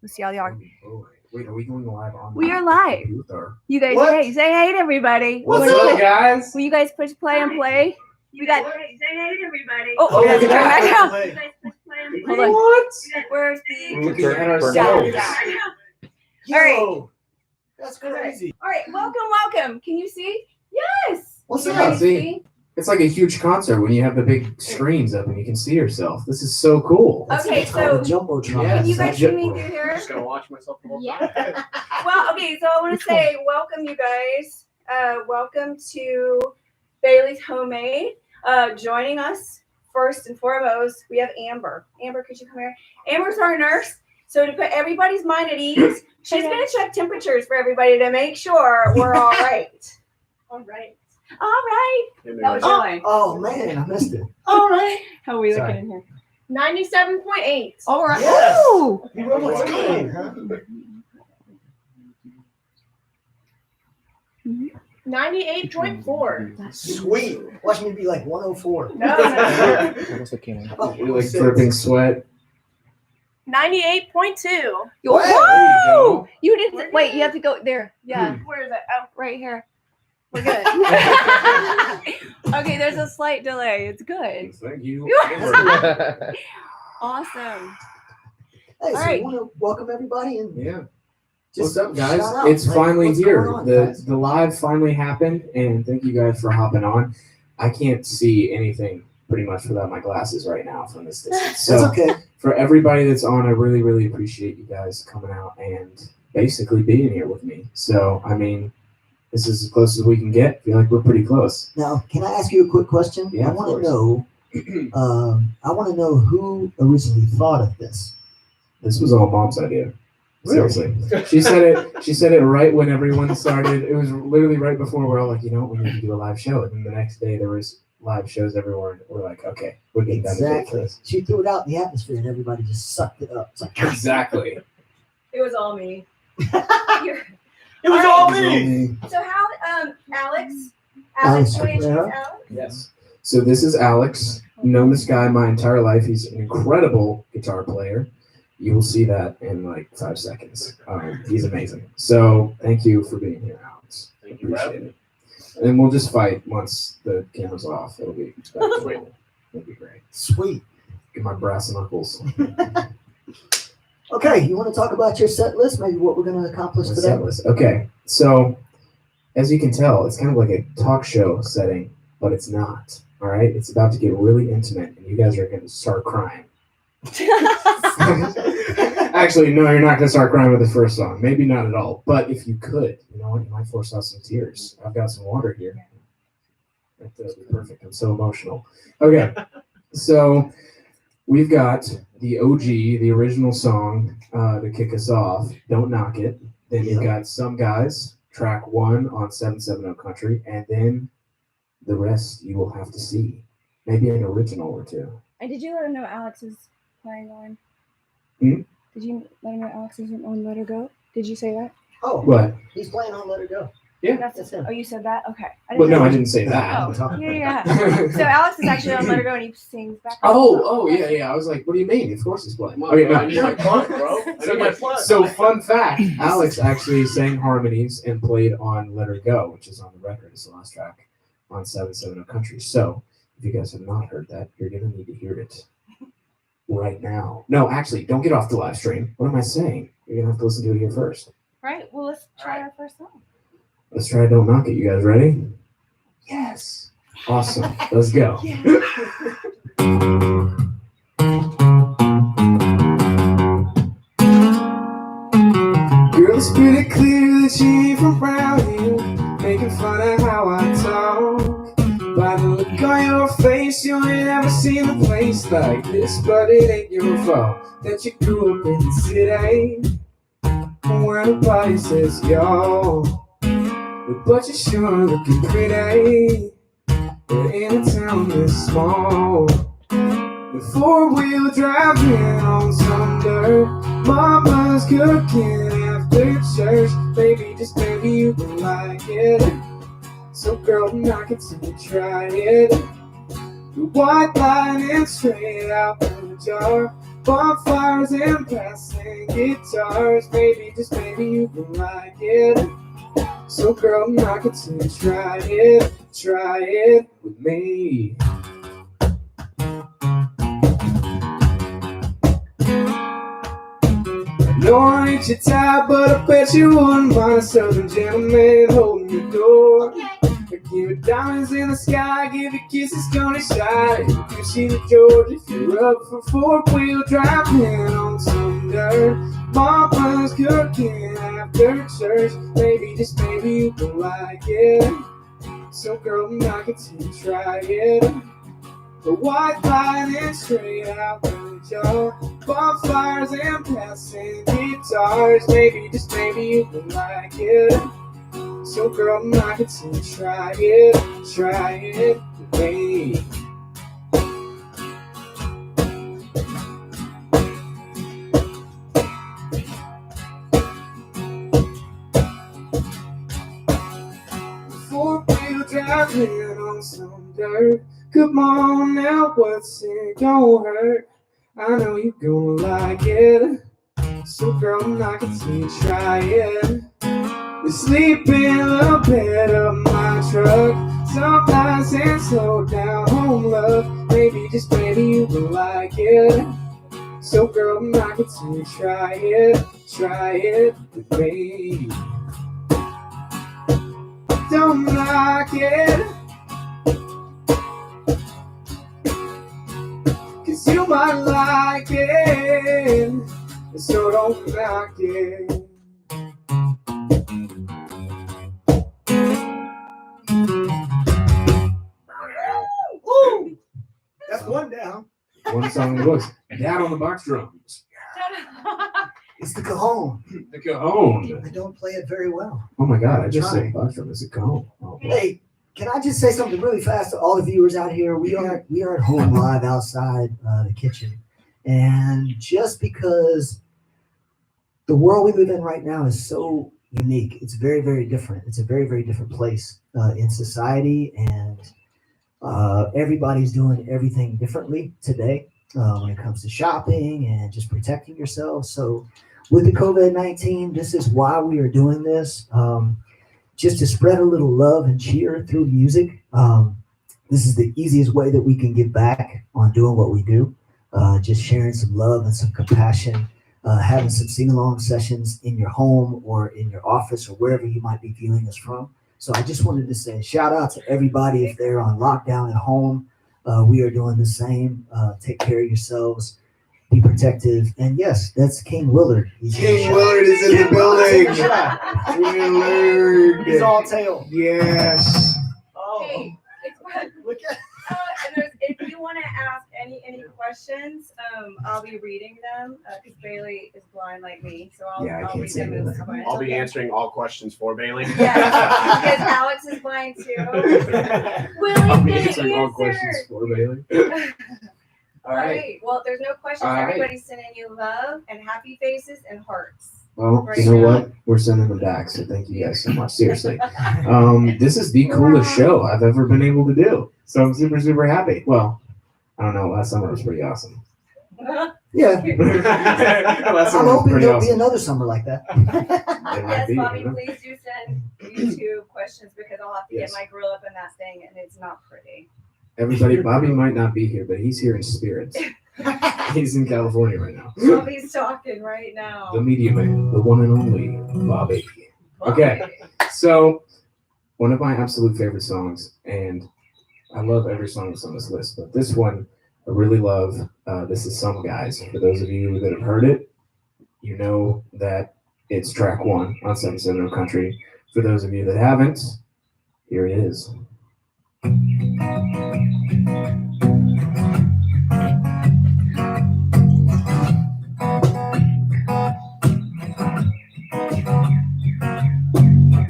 Let's see how they are. Wait, are we going live on? We are live. You guys, hey, say hey to everybody. What's up, guys? Will you guys push play and play? We got. Say hey to everybody. Oh, we have to turn that down. You guys push play and play. Hold on. What? Where's We're the? looking at ourselves. All right. That's crazy. All right, welcome. Can you see? Yes. What's Yeah, up? see? It's like a huge concert when you have the big screens up and you can see yourself. This is so cool. Okay, It's called so the Jumbotron. Yes. can you guys see me through I'm here? just gonna watch myself the whole Yeah. Well, okay, so I want to say welcome, you guys. Welcome to Baylee's Homemade. Joining us first and foremost, we have Amber. Amber, could you come here? Amber's our nurse. So to put everybody's mind at ease, she's going to check temperatures for everybody to make sure we're all right. All right. All right. That was your line. Oh man, I missed it. All right. How are we Sorry. looking in here? 97.8. All right. Yes. Ooh. You wrote what's good, huh? 98.4. Sweet. Watch me be like 104. No. Oh, We like dripping sweat. 98.2. Whoa! You didn't. Wait, you have to go there. Yeah. Where is it? Oh, Right here. We're good. Okay, there's a slight delay. It's good. Thank you. Awesome. Hey, so right. you want to welcome everybody and Yeah. just What's up, guys? shout out, It's like, finally what's here. going on, The guys? live finally happened, and thank you guys for hopping on. I can't see anything pretty much without my glasses right now from this distance. That's So okay. for everybody that's on, I really, really appreciate you guys coming out and basically being here with me. So, I mean, this is as close as we can get. I feel like we're pretty close. Now, can I ask you a quick question? Yeah, I of want course. to know. I want to know who originally thought of this. This was all Mom's idea. Really? Seriously. She said it right when everyone started. It was literally right before we're all like, you know what, we need to do a live show. And then the next day there was live shows everywhere. And we're like, okay, we're getting done with Exactly. this. She threw it out in the atmosphere and everybody just sucked it up. It's like, Exactly. It was all me. it was all me. So how, Alex? Alex, want to introduce yeah. Alex? Yes. So this is Alex. Known this guy my entire life. He's an incredible guitar player. You will see that in like 5 seconds. He's amazing. So thank you for being here, Alex. Thank you, Appreciate it. And we'll just fight once the camera's off. It'll be It'll be great. Sweet. Get my brass knuckles. Okay, you want to talk about your set list? Maybe what we're going to accomplish today? Set list. Okay, so as you can tell, it's kind of like a talk show setting, but it's not. All right, it's about to get really intimate, and you guys are going to start crying. Actually, no, you're not going to start crying with the first song. Maybe not at all. But if you could, you know what? You might force out some tears. I've got some water here. That'll be perfect. I'm so emotional. Okay, so we've got the OG, the original song to kick us off, Don't Knock It. Then you've got Some Guys, track 1 on 770 Country. And then the rest you will have to see. Maybe an original or two. And did you let him know Alex is playing on? Hmm? Did you let him know Alex is on Let Her Go? Did you say that? Oh, What? he's playing on Let Her Go. Yeah. That's him. Oh, you said that? Okay. Well, no, I know. didn't say that. Oh, yeah. So Alex is actually on Let Her Go and he sings back. Yeah. I was like, what do you mean? Of course he's playing. Come on, Okay, bro. no. I need my plug, bro. I need my plug. So, fun fact, Alex actually sang harmonies and played on Let Her Go, which is on the record. It's the last track on 770 Country. So, if you guys have not heard that, you're going to need to hear it right now. No, actually, don't get off the live stream. What am I saying? You're going to have to listen to it here first. Right. Well, let's try our first song. Let's try Don't Knock It. You guys ready? Yes. Awesome. Let's go. Girl, it's pretty clear that you ain't from around here, making fun of how I talk. By the look on your face, you ain't ever seen a place like this, but it ain't your fault that you grew up in the city where nobody says yo. But you're sure looking pretty. We're in a town this small. The four-wheel driving on some dirt. Mama's cooking after church. Baby, just maybe you can like it. So girl, knock it till you try it. The white line is straight out from the jar. Bonfires and passing guitars. Maybe, just maybe you can like it. So girl, knock it till you try it with me. No, I ain't your type, but I bet you wouldn't mind a southern gentleman holding your door. I give you diamonds in the sky, give you kisses, Tony shot. If you see the George, if you're up for four-wheel driving on some dirt. Mama's cooking after church. Maybe, just maybe you can like it. So girl, knock it till you try it. The white lightning straight out the jaw. Bonfires and passing guitars. Maybe, just maybe you can like it. So girl, knock it till you try it with me. Four-wheel driving on some dirt. Come on now, what's it gonna hurt? I know you're gonna like it. So girl, knock it till you try it. We sleep in the bed of my truck. Some nights and slow down home love. Maybe, just maybe you will like it. So girl, knock it till you try it with me. Don't knock it, 'cause you might like it. So don't knock it. Woo! That's one down. One song in the books. Dad on the box drums. It's the cajon. The cajon. I don't play it very well. Oh my God, I just said box drum. It's a cajon. Oh, Hey, can I just say something really fast to all the viewers out here? We are at home live outside the kitchen, and just because the world we live in right now is so unique, it's very, very different. It's a very, very different place in society, and everybody's doing everything differently today when it comes to shopping and just protecting yourself. So with the COVID-19, this is why we are doing this, just to spread a little love and cheer through music. This is the easiest way that we can give back on doing what we do, just sharing some love and some compassion, having some sing-along sessions in your home or in your office or wherever you might be viewing us from. So I just wanted to say shout out to everybody if they're on lockdown at home. We are doing the same. Take care of yourselves. Be protective. And yes, that's King Willard. King Willard is in the building. King Willard. He's all tail. Yes. Oh, Hey, it's fun. look at If you want to ask any questions, I'll be reading them because Baylee is blind like me, so I'll Yeah, I can't read say them. in anything. Spanish. I'll be answering all questions for Baylee. Yeah, because Alex is blind too. I'll be Willie's answering all gonna questions answer. for Bailey. All right. Well, there's no questions. All right. Everybody's sending you love and happy faces and hearts. Well, Right you know now. what? We're sending them back, so thank you guys so much. Seriously. This is the coolest show I've ever been able to do. So I'm super, super happy. Well, I don't know. Last summer was pretty awesome. yeah. Last I'm summer was hoping pretty there'll be awesome. another summer like that. It might Yes, be, Bobby, you know? please do send YouTube questions because I'll have to Yes. get my grill up in that thing and it's not pretty. Everybody, Bobby might not be here, but he's here in spirit. He's in California right now. Bobby's talking right now. The media man, the one and only Bobby. Okay. So, one of my absolute favorite songs, and I love every song that's on this list, but this one I really love. This is Some Guys. For those of you that have heard it, you know that it's track one on 770 Country. For those of you that haven't, here it is.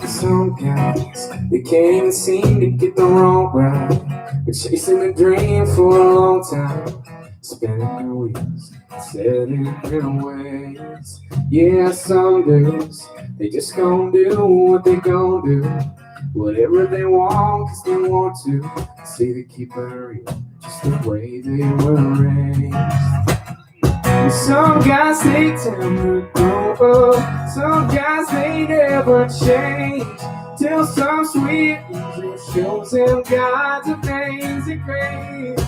Some guys, they can't even seem to get the wrong right. Been chasing a dream for a long time, spinning their wheels, setting their ways. Yeah, some dudes, they just gon' do what they gon' do, whatever they want, 'cause they want to. See, they keep it real, just the way they were raised. Some guys take time to grow up. Some guys they never change. Till some sweet angel shows him God's amazing grace.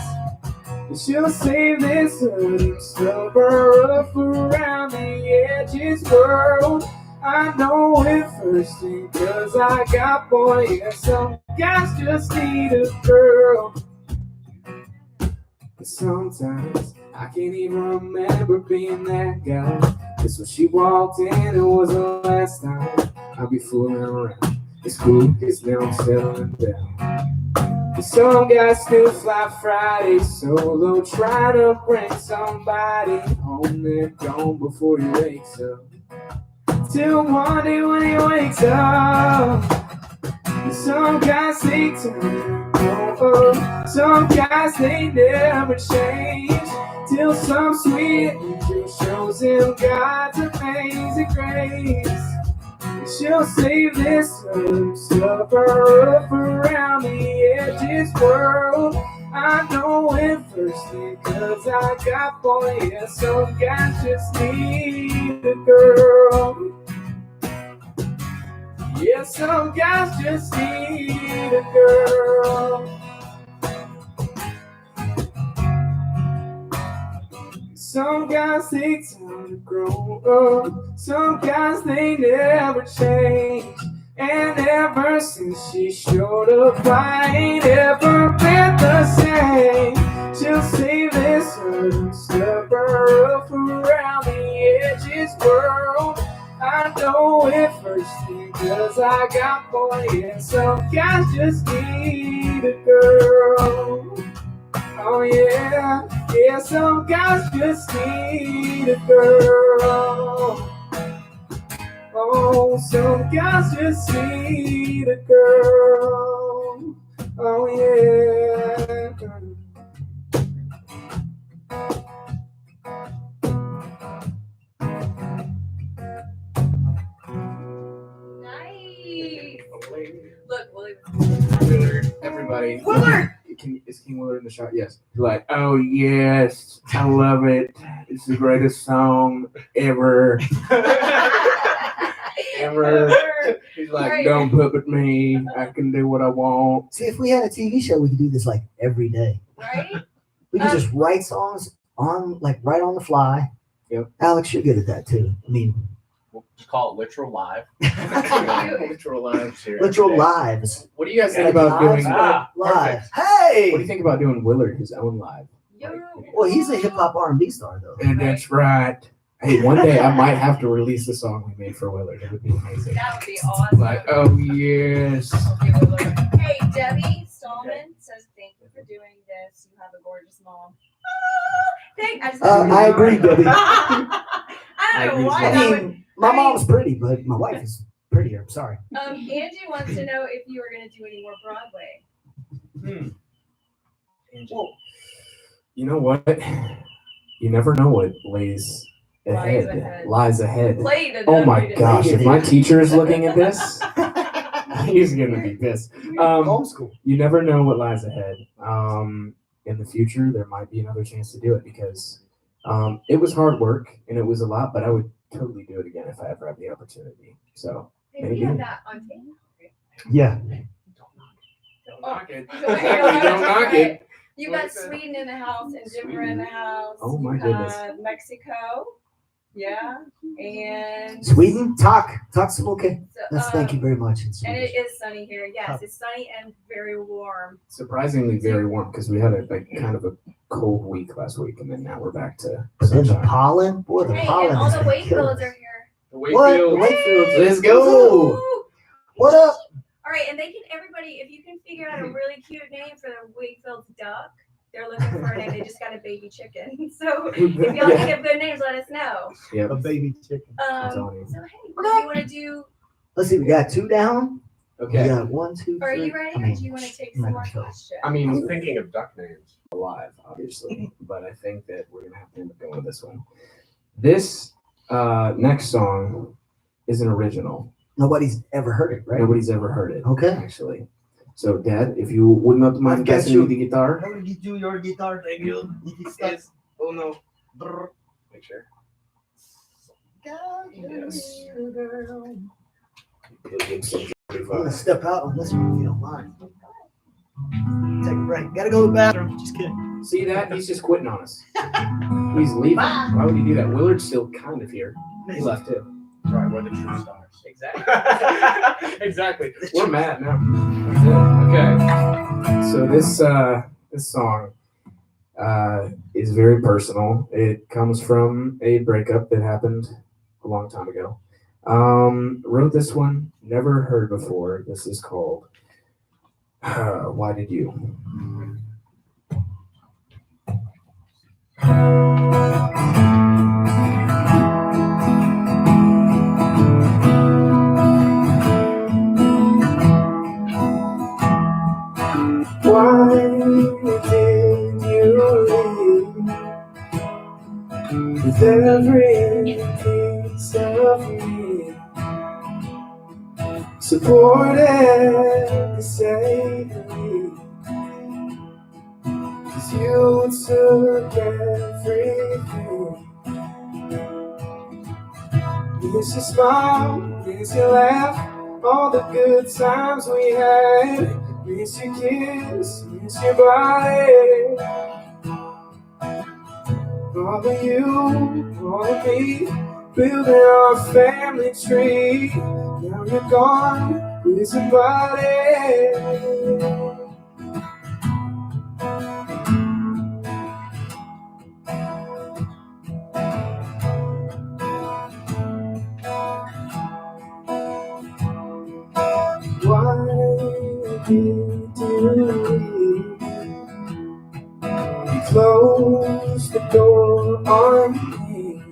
And she'll save this hurting stubborn rough around the edges world. I know it firsthand, cause I got boy. Yeah, some guys just need a girl. But sometimes I can't even remember being that guy. Cause when she walked in, it was the last time I'll be fooling around. It's cool, cause now I'm settling down. But some guys still fly Friday solo, try to bring somebody home and gone before he wakes up. Till one day when he wakes up. Some guys take time to grow up. Some guys they never change. Till some sweet angel shows him God's amazing grace. She'll save this stuff up around the edges world. I know it firsthand, cause I got boy. Yeah, some guys just need a girl. Yeah, some guys just need a girl. Some guys take time to grow up. Some guys they never change. And ever since she showed up, I ain't ever been the same. She'll save this hurting stubborn rough around the edges world. I know it firsthand, cause I got boy. And some guys just need a girl. Oh yeah, yeah, some guys just need a girl. Oh, some guys just need a girl. Oh yeah. Nice. Look, Willie. Willard, everybody. Willard! Is King Willard in the shot? Yes. He's like, oh yes, I love it. It's the greatest song ever. Ever. He's like, Right. don't puppet me. I can do what I want. See, if we had a TV show, we could do this like every day. Right? We could just write songs on, like, right on the fly. Yep. Alex, you're good at that too. I mean, We'll just call it Literal Live. Literal lives here. literal lives. What do you guys think Like about lives, doing? Ah, live. perfect. Hey! What do you think about doing Willard his own live? Yo. Well, he's a hip hop R&B star though. And that's right. Hey, one day I might have to release the song we made for Willard. It would be amazing. That would be awesome. Like, oh yes. Okay, Willard. Hey, Debbie Stallman says thank you for doing this. You have a gorgeous mom. I agree, Debbie. I don't know why I that would. mean, my mom's pretty, but my wife is prettier. I'm sorry. Angie wants to know if you were going to do any more Broadway. Well, you know what? You never know what lies ahead. Play the Oh my W to gosh! say If it. my teacher is looking at this, he's gonna be pissed. Homeschool. You never know what lies ahead. In the future, there might be another chance to do it because it was hard work and it was a lot, but I would totally do it again if I ever have the opportunity. So Hey, we have that on tape. Yeah. don't knock it. So Exactly, don't knock it. You got Sweden in the house and Denver in the house. Oh, my you goodness. have Mexico. Yeah. And Sweden, talk some okay. so, That's thank you very much. In And Swedish. it is sunny here. Yes, it's sunny and very warm. Surprisingly, very warm because we had a kind of a cold week last week, and then now we're back to But then the sunshine. pollen, boy, the Hey, pollen and all is the gonna kill Wakefields us. are here. The What? The Wakefields. Wakefields. Let's go. Woo! What up? All right, and they can everybody if you can figure out a really cute name for the Wakefield's duck. They're looking for a name. They just got a baby chicken. So if y'all think of good names, let us know. Yep. A baby chicken. telling you. So hey, what do you want to do? Let's see, we got 2 down. Okay. We got 1, 2, 3. Are you ready, or do you want to take I'm some not more sure. questions? I I'm mean, thinking of duck names. alive, obviously, but I think that we're gonna have to end up going with this one. This next song is an original. Nobody's ever heard it, right? Nobody's ever heard it. Okay. Actually. So, Dad, if you would not mind I've got passing you. me the guitar. How did you do your guitar? Thank you. Oh no. Make sure. Yes. I'm I'm gonna step out on this one if you don't mind. Take a break. Gotta go to the bathroom. Just kidding. See that? He's just quitting on us. He's leaving. Bye. Why would he do that? Willard's still kind of here. He left too. Right, we're the true stars. Exactly. Exactly. We're mad now. That's it. Okay. So this song is very personal. It comes from a breakup that happened a long time ago. Wrote this one, never heard before. This is called Why Did You? Why did you leave with every piece of me? Supported to say me, 'cause you took everything. Miss your smile, miss your laugh, all the good times we had. Miss your kiss, miss your body. All of you, all of me, building our family tree. Now you're gone with somebody. Why did you leave? You closed the door on me.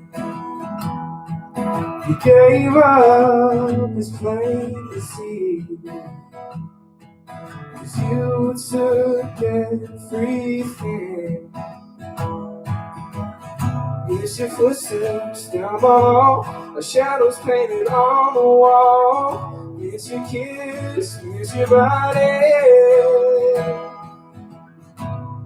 You gave up, it's plain to see. 'Cause you took everything. Miss your footsteps down the hall, the shadows painted on the wall. Miss your kiss, miss your body.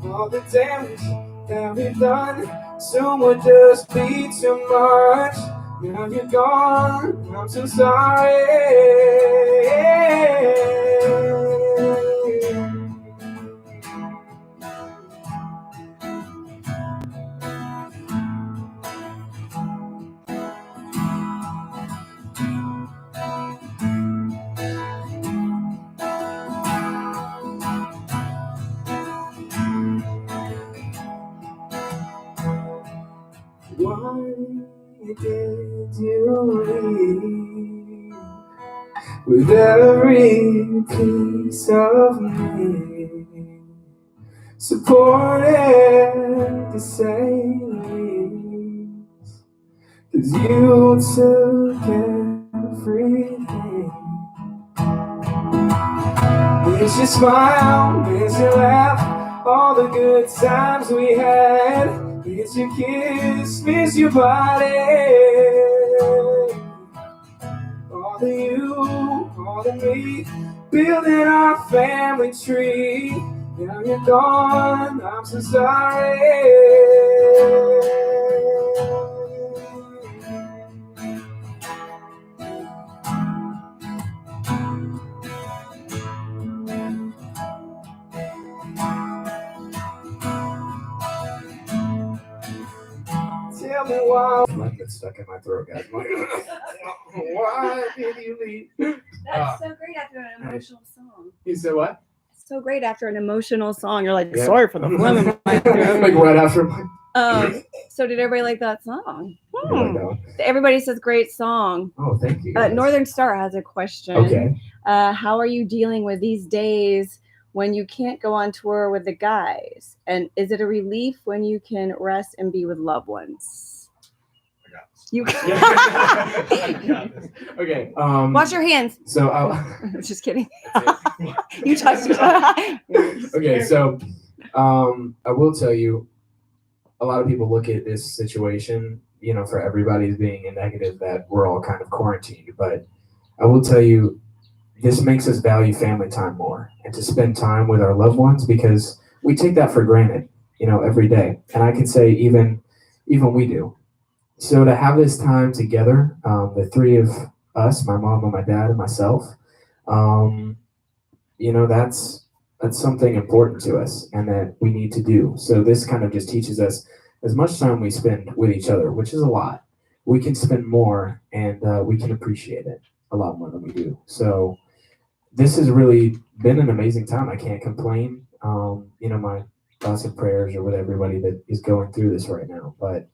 All the damage that we've done, soon would just be too much. Now you're gone, I'm so sorry. Why did you leave with every piece of me? Supported to say least, 'cause you took everything. Miss your smile, miss your laugh, all the good times we had. Miss your kiss, miss your body. All of you, all of me, building our family tree. Now you're gone, I'm so sorry. Tell me why. Mine gets stuck in my throat, guys. Why did you leave? That's so great after an emotional song. You said what? So great after an emotional song. You're like, Yeah. sorry for the phlegm in my throat. Like right after my. So did everybody like that song? Oh my God. Everybody says great song. Oh, thank you. guys. Northern Star has a question. Okay. How are you dealing with these days when you can't go on tour with the guys? And is it a relief when you can rest and be with loved ones? I got this. You I got this. Okay. wash your hands. So I'll. Just kidding. You touched it. Okay, so I will tell you, a lot of people look at this situation, you know, for everybody as being a negative, that we're all kind of quarantined. But I will tell you, this makes us value family time more and to spend time with our loved ones, because we take that for granted, you know, every day. And I can say even we do. So to have this time together, the three of us, my mom and my dad and myself, um, that's something important to us and that we need to do. So this kind of just teaches us as much time we spend with each other, which is a lot, we can spend more and we can appreciate it a lot more than we do. So this has really been an amazing time. I can't complain. My thoughts and prayers are with everybody that is going through this right now. But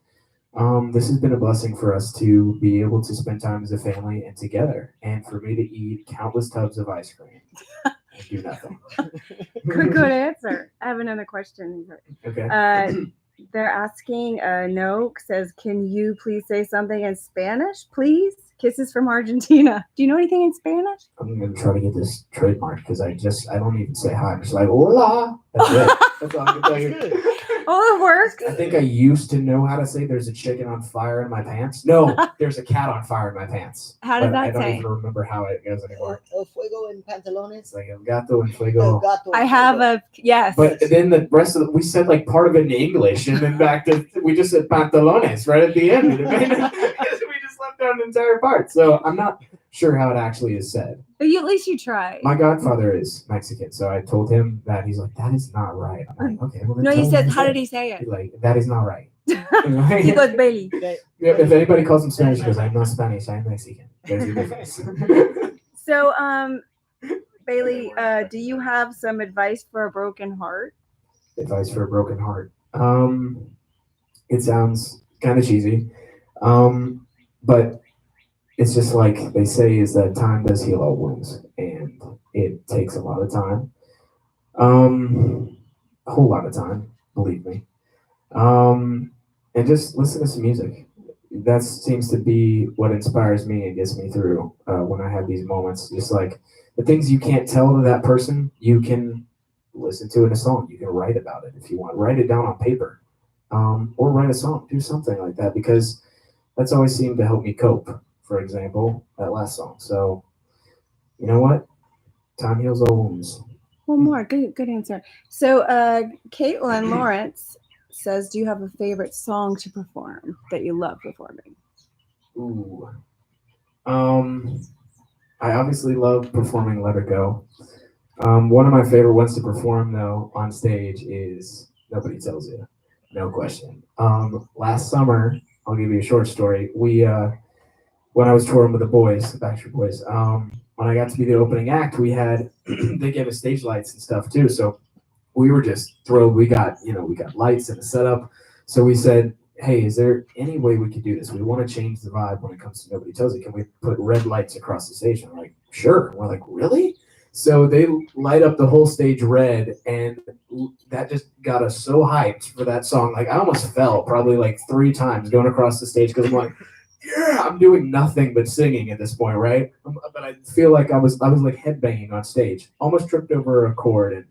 this has been a blessing for us to be able to spend time as a family and together, and for me to eat countless tubs of ice cream and do nothing. Good answer. I have another question. Okay. They're asking, Noak says, can you please say something in Spanish, please? Kisses from Argentina. Do you know anything in Spanish? I'm gonna try to get this trademark because I don't even say hi. I'm just like hola. That's it. That's all I can tell you. Oh, it works. I think I used to know how to say there's a chicken on fire in my pants. No, there's a cat on fire in my pants. How does But I that don't say? even remember how it goes anymore. El fuego en It's pantalones. like el gato en El fuego. gato. I have a, yes. But then the rest of we said like part of it in English, and then back to we just said pantalones right at the end. We just left out an entire part. So I'm not sure how it actually is said. But at least you try. My godfather is Mexican, so I told him that. He's like, that is not right. I'm like, okay. Well, then No, tell he him said, what how said. did he say it? He's like, that is not right. He goes, Baylee. If anybody calls him Spanish, he goes, I'm not Spanish, I'm Mexican. There's a difference. So, Baylee, do you have some advice for a broken heart? Advice for a broken heart. It sounds kind of cheesy, but it's just like they say is that time does heal all wounds, and it takes a lot of time, a whole lot of time, believe me. And just listen to some music. That seems to be what inspires me and gets me through when I have these moments. Just like the things you can't tell to that person, you can listen to in a song. You can write about it if you want. Write it down on paper, or write a song. Do something like that because that's always seemed to help me cope. For example, that last song. So, you know what? Time heals all wounds. One more. Good answer. So, Caitlin Lawrence says, do you have a favorite song to perform that you love performing? Ooh. I obviously love performing Let It Go. One of my favorite ones to perform though on stage is Nobody Tells You. No question. Last summer, I'll give you a short story. When I was touring with the boys, the Backstreet Boys, when I got to be the opening act, we had they gave us stage lights and stuff too. So we were just thrilled. We got lights and a setup. So we said, hey, is there any way we could do this? We want to change the vibe when it comes to Nobody Tells You. Can we put red lights across the stage? And we're like, sure. We're like, really? So they light up the whole stage red, and that just got us so hyped for that song. Like I almost fell probably like 3 times going across the stage because I'm like, yeah, I'm doing nothing but singing at this point, right? But I feel like I was like headbanging on stage. Almost tripped over a chord, and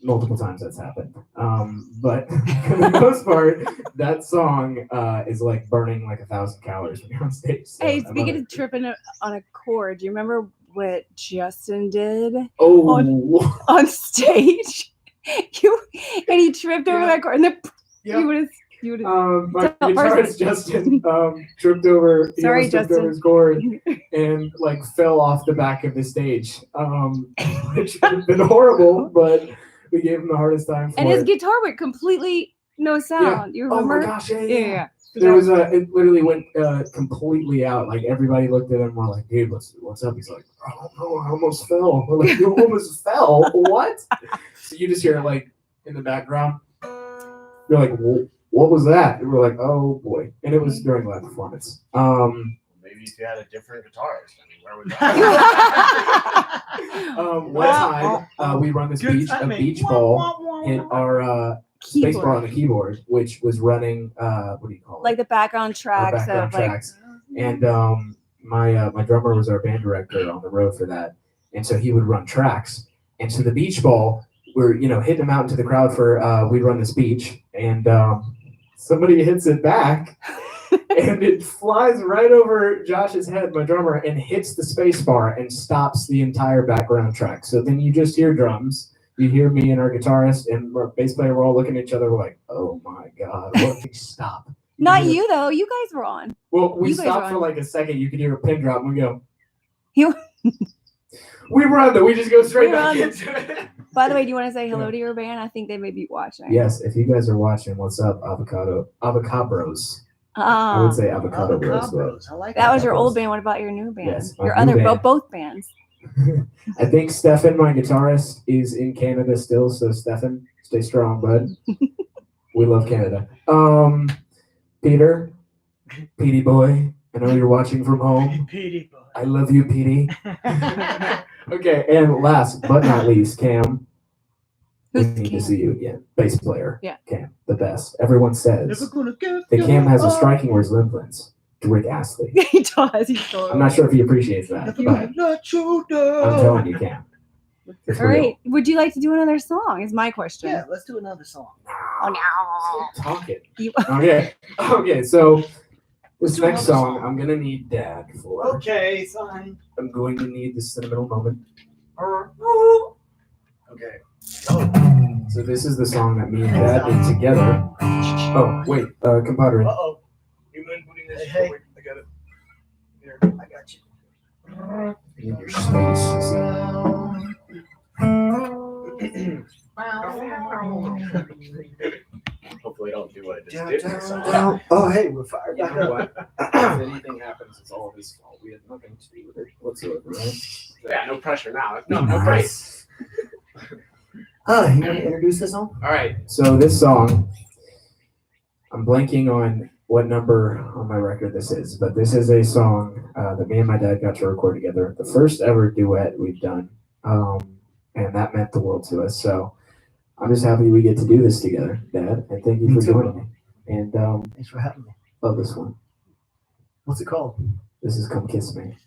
multiple times that's happened. But for the most part, that song is like burning like 1,000 calories when you're on stage. So Hey, speaking of tripping on a chord, do you remember what Justin did on stage? And he tripped over that chord, and then he would have. My guitarist Justin tripped over. Sorry, tripped Justin. over his chord and like fell off the back of the stage, which would have been horrible, but we gave him the hardest time for And it. his guitar went completely no sound. You remember? Oh my gosh! Yeah. Yeah. There was it literally went completely out. Like everybody looked at him and were like, dude, what's up? He's like, I don't know, I almost fell. We're like, you almost fell? What? So you just hear like in the background, you're like, what was that? And we're like, oh boy. And it was during live performance. Maybe if you had a different guitarist, I mean, where would that One time we run this beach ball hit our space bar on the keyboard, which was running what do you call it? Like the background tracks Background of like. tracks. And my drummer was our band director on the road for that, and so he would run tracks. And so the beach ball, we're hitting them out into the crowd for we'd run this beach, and somebody hits it back, and it flies right over Josh's head, my drummer, and hits the space bar and stops the entire background track. So then you just hear drums. You hear me and our guitarist and our bass player. We're all looking at each other. We're like, "Oh my god, what if we stop?" Not you though. You guys were on. Well, we You guys stopped run. for like a second. You could hear a pin drop and we go. You- We run though. We just go straight We back run. into it. By the way, do you want to say hello to your band? I think they may be watching. Yes, if you guys are watching, what's up, Avocabros? I would say Avocado Bros. But I like that was your Avocabros. old band. What about your new band? Yes, my your new other band. both bands. I think Stefan, my guitarist, is in Canada still. So Stefan, stay strong, bud. We love Canada. Peter, Petey boy, I know you're watching from home. Petey boy. I love you, Petey. Okay, and last but not least, Cam. We Who's need Cam? to see you again. Bass player. Yeah. Cam, the best. Everyone says Never gonna give that you Cam has a up. striking resemblance to Rick Astley. He does. He's so. I'm not sure if he appreciaes that, You but let you down. I'm telling you, Cam. It's All real. right. Would you like to do another song? Is my question. Yeah, let's do another song. Oh no. Stop talking. You- Okay, so this do next another song song. I'm gonna need Dad for. Okay, fine. I'm going to need this sentimental moment. Okay. So this is the song that me and Dad did together. Oh, wait, compadre. Uh-oh. You mind putting this? Hey. Wait, I got it. Here. I got you. You need your space. Hopefully, I don't do what I just did. to someone. Down. Oh, hey, we're fired You back know up. what? If anything happens, it's all his fault. We had nothing to do with it whatsoever, right? Yeah, no pressure now. No praise. Oh, you want to introduce this song? All right. So this song, I'm blanking on what number on my record this is, but this is a song that me and my dad got to record together. The first ever duet we've done, and that meant the world to us. So I'm just happy we get to do this together, Dad, and thank you Me for too. joining me. And Thanks for having me. love this one. What's it called? This is "Come Kiss Me."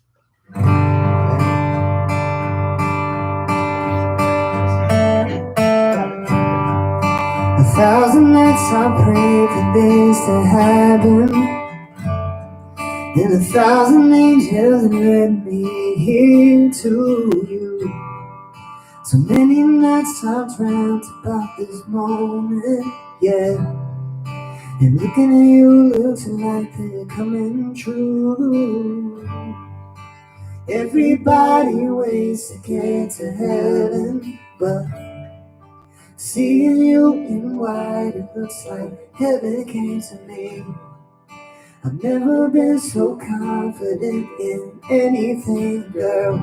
A thousand nights I prayed for this to happen, and a thousand angels led me here to you. So many nights I've dreamt about this moment, yeah. And looking at you looks like they're coming true. Everybody waits to get to heaven, but seeing you in white, it looks like heaven came to me. I've never been so confident in anything, girl.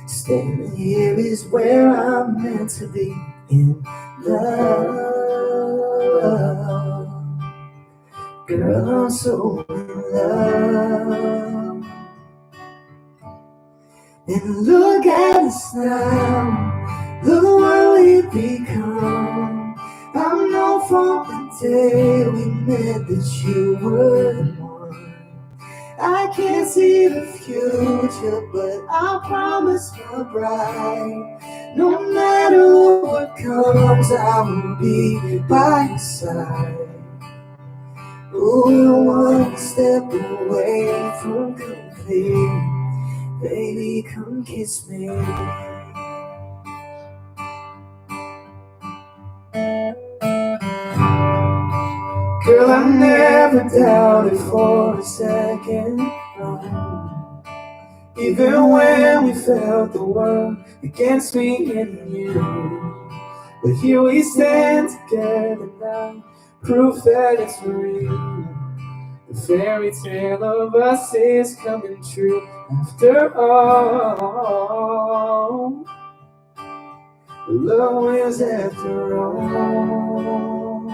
Standing here is where I'm meant to be, in love. Girl, I'm so in love. And look at us now, look what we've become. I've known from the day we met that you were the one. I can't see the future, but I promise my bride, no matter what comes, I will be by your side. Oh, we're one step away from complete. Baby, come kiss me. Girl, I never doubted for a second, no. Even when we felt the world against me and you. But here we stand together now, proof that it's real. The fairy tale of us is coming true after all. Love wins after all.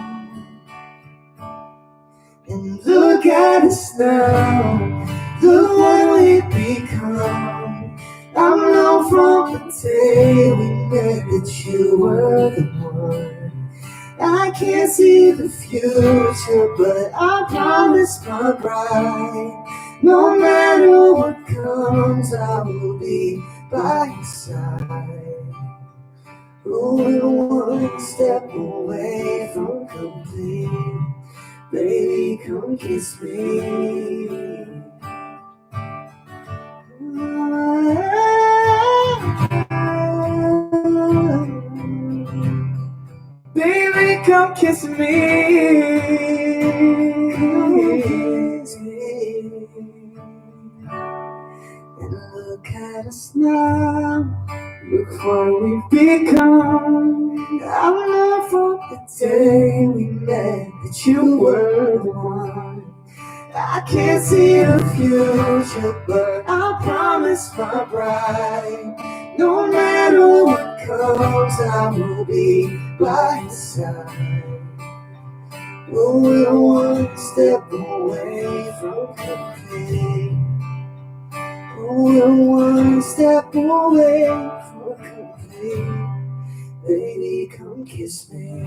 And look at us now, look what we've become. I've known from the day we met that you were the one. I can't see the future, but I promise my bride, no matter what comes, I will be by your side. Oh, we're one step away from complete. Baby, come kiss me. Baby, come come kiss me. Come kiss me. And look at us now. Look what we've become. I learned from the day we met that you were the one. I can't see the future, but I promise my bride, no matter what comes, I will be by your side. Oh, we're one step away from complete. Oh, we're one step away from complete. Baby, come kiss me.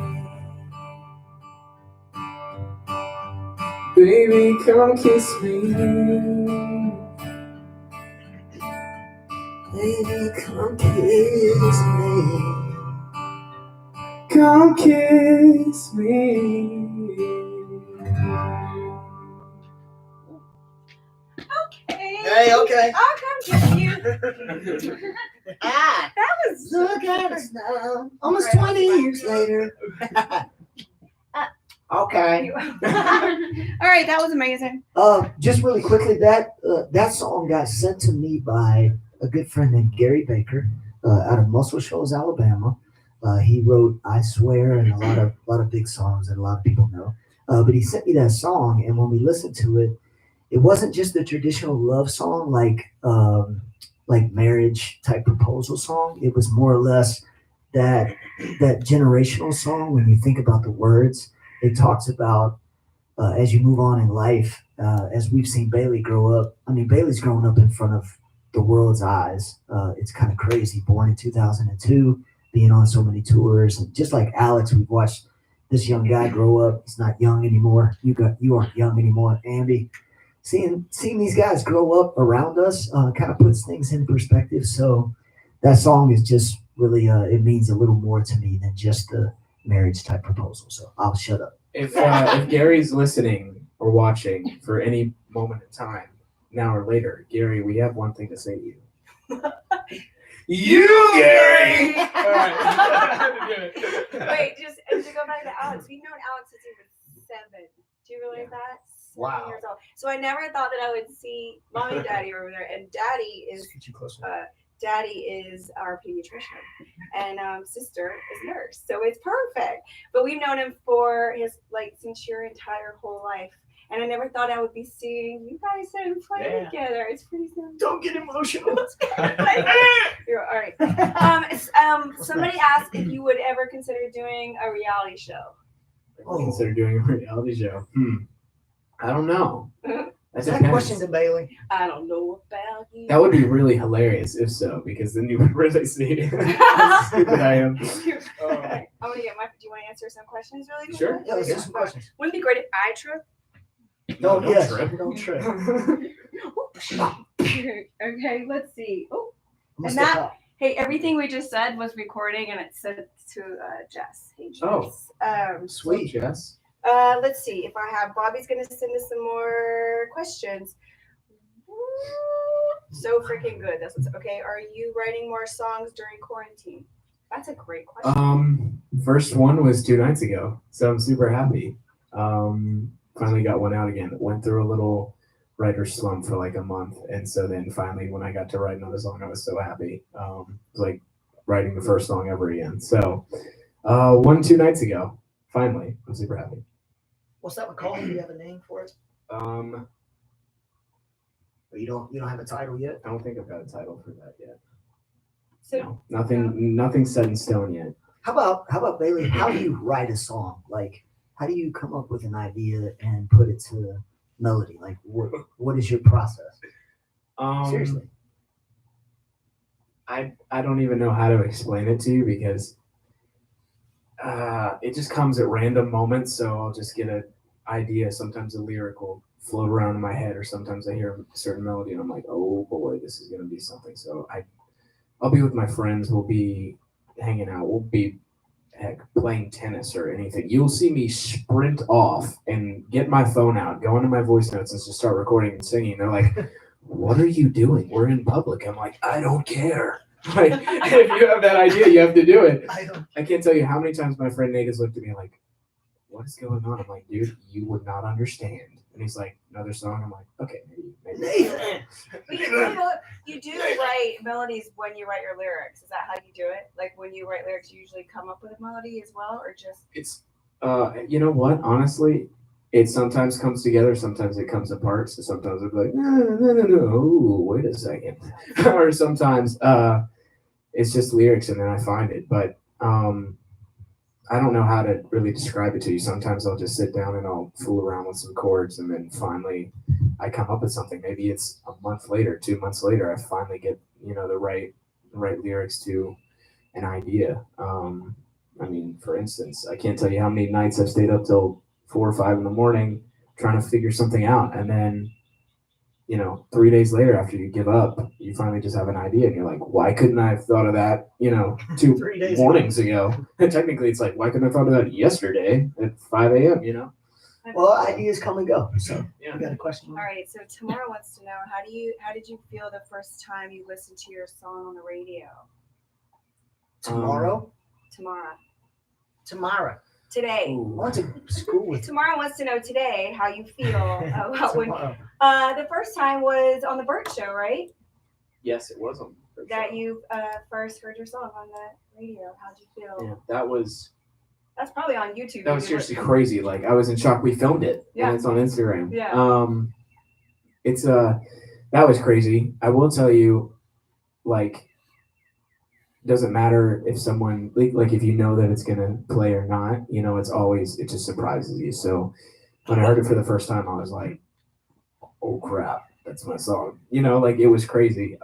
Baby, come kiss me. Baby, come kiss me. Come kiss me. Hey, okay. I'll come kiss you. Ah. That was Look at us now, almost 20 years later. Okay. All right, that was amazing. Just really quickly, that song got sent to me by a good friend named Gary Baker out of Muscle Shoals, Alabama. He wrote "I Swear" and a lot of big songs that a lot of people know. But he sent me that song, and when we listened to it, it wasn't just a traditional love song like marriage type proposal song. It was more or less that generational song. When you think about the words, it talks about as you move on in life, as we've seen Baylee grow up. I mean, Bailey's growing up in front of the world's eyes. It's kind of crazy. Born in 2002, being on so many tours, and just like Alex, we've watched this young guy grow up. He's not young anymore. You aren't young anymore, Ambi. Seeing these guys grow up around us kind of puts things in perspective. So that song is just really it means a little more to me than just the marriage type proposal. So I'll shut up. If Gary's listening or watching for any moment in time, now or later, Gary, we have one thing to say to you. You, Gary! All right. Wait, just to go back to Alex, we've known Alex since he was 7. Do you realize that? 7 Wow. years old. So I never thought that I would see mommy and daddy over there, and daddy is Get you closer. daddy is our pediatrician, and sister is nurse. So it's perfect. But we've known him for since your entire whole life. And I never thought I would be seeing you guys sit and play together. It's pretty simple. Don't get emotional. You're all right. Somebody asked if you would ever consider doing a reality show. Consider doing a reality show. I don't know. Is that a question to Baylee? I don't know about you. That would be really hilarious if so, because then you would really see how stupid I am. Okay. I'm gonna get do you want to answer some questions really quick? Sure. Yeah, let's do some questions. Wouldn't it be great if I trip? No, yes, trip. don't trip. Okay, let's see. Oh, I'm And gonna step that- out. hey, everything we just said was recording and it's sent to Jess. Hey, Jess. Oh. Sweet, Jess. Let's see if I have Bobby's gonna send us some more questions. So freaking good. That's what's okay. Are you writing more songs during quarantine? That's a great question. First one was 2 nights ago, so I'm super happy. Finally got one out again. Went through a little writer's slump for like a month, and so then finally when I got to write another song, I was so happy. It was like writing the first song ever again. So 2 nights ago, finally, I'm super happy. What's that one called? Do you have a name for it? I You don't have a title yet? don't think I've got a title for that yet. So No, nothing's set in stone yet. How about Baylee? How do you write a song? Like, how do you come up with an idea and put it to melody? Like, what is your process? Seriously. I don't even know how to explain it to you because it just comes at random moments. So I'll just get an idea. Sometimes a lyric will float around in my head, or sometimes I hear a certain melody and I'm like, oh boy, this is gonna be something. So I'll be with my friends. We'll be hanging out. We'll be playing tennis or anything. You'll see me sprint off and get my phone out, go into my voice notes and just start recording and singing. They're like, what are you doing? We're in public. I'm like, I don't care. Like, if you have that idea, you have to do it. I can't tell you how many times my friend Nate has looked at me like, what is going on? I'm like, dude, you would not understand. And he's like, another song. I'm like, okay, maybe. But you do write melodies when you write your lyrics. Is that how you do it? Like when you write lyrics, you usually come up with a melody as well, or just? It's, you know what? Honestly, it sometimes comes together. Sometimes it comes apart. So sometimes I'm like, no. Ooh, wait a second. Or sometimes it's just lyrics and then I find it. But I don't know how to really describe it to you. Sometimes I'll just sit down and I'll fool around with some chords, and then finally I come up with something. Maybe it's a month later, 2 months later, I finally get, you know, the right lyrics to an idea. I mean, for instance, I can't tell you how many nights I've stayed up till 4 or 5 in the morning trying to figure something out, and then, you know, 3 days later, after you give up, you finally just have an idea, and you're like, why couldn't I have thought of that, you know, 2 3 days mornings ago? And technically, it's like, why couldn't I have thought of that yesterday at 5 a.m., you know? Well, ideas come and go. So Yeah. you got a question? All right. So Tamara wants to know how did you feel the first time you listened to your song on the radio? Tomorrow? Tomorrow. Today. I went to school with Tamara wants to know today how you feel about when tomorrow. the first time was on the Bird Show, right? Yes, it was on. That you first heard your song on the radio. How'd you feel? Yeah, that was That's probably on YouTube. That was seriously crazy. Like, I was in shock. We filmed it, Yeah. and it's on Instagram. Yeah. It's that was crazy. I will tell you, like, doesn't matter if someone like if you know that it's gonna play or not. You know, it just surprises you. So when I heard it for the first time, I was like, oh crap, that's my song. You know, like, it was crazy.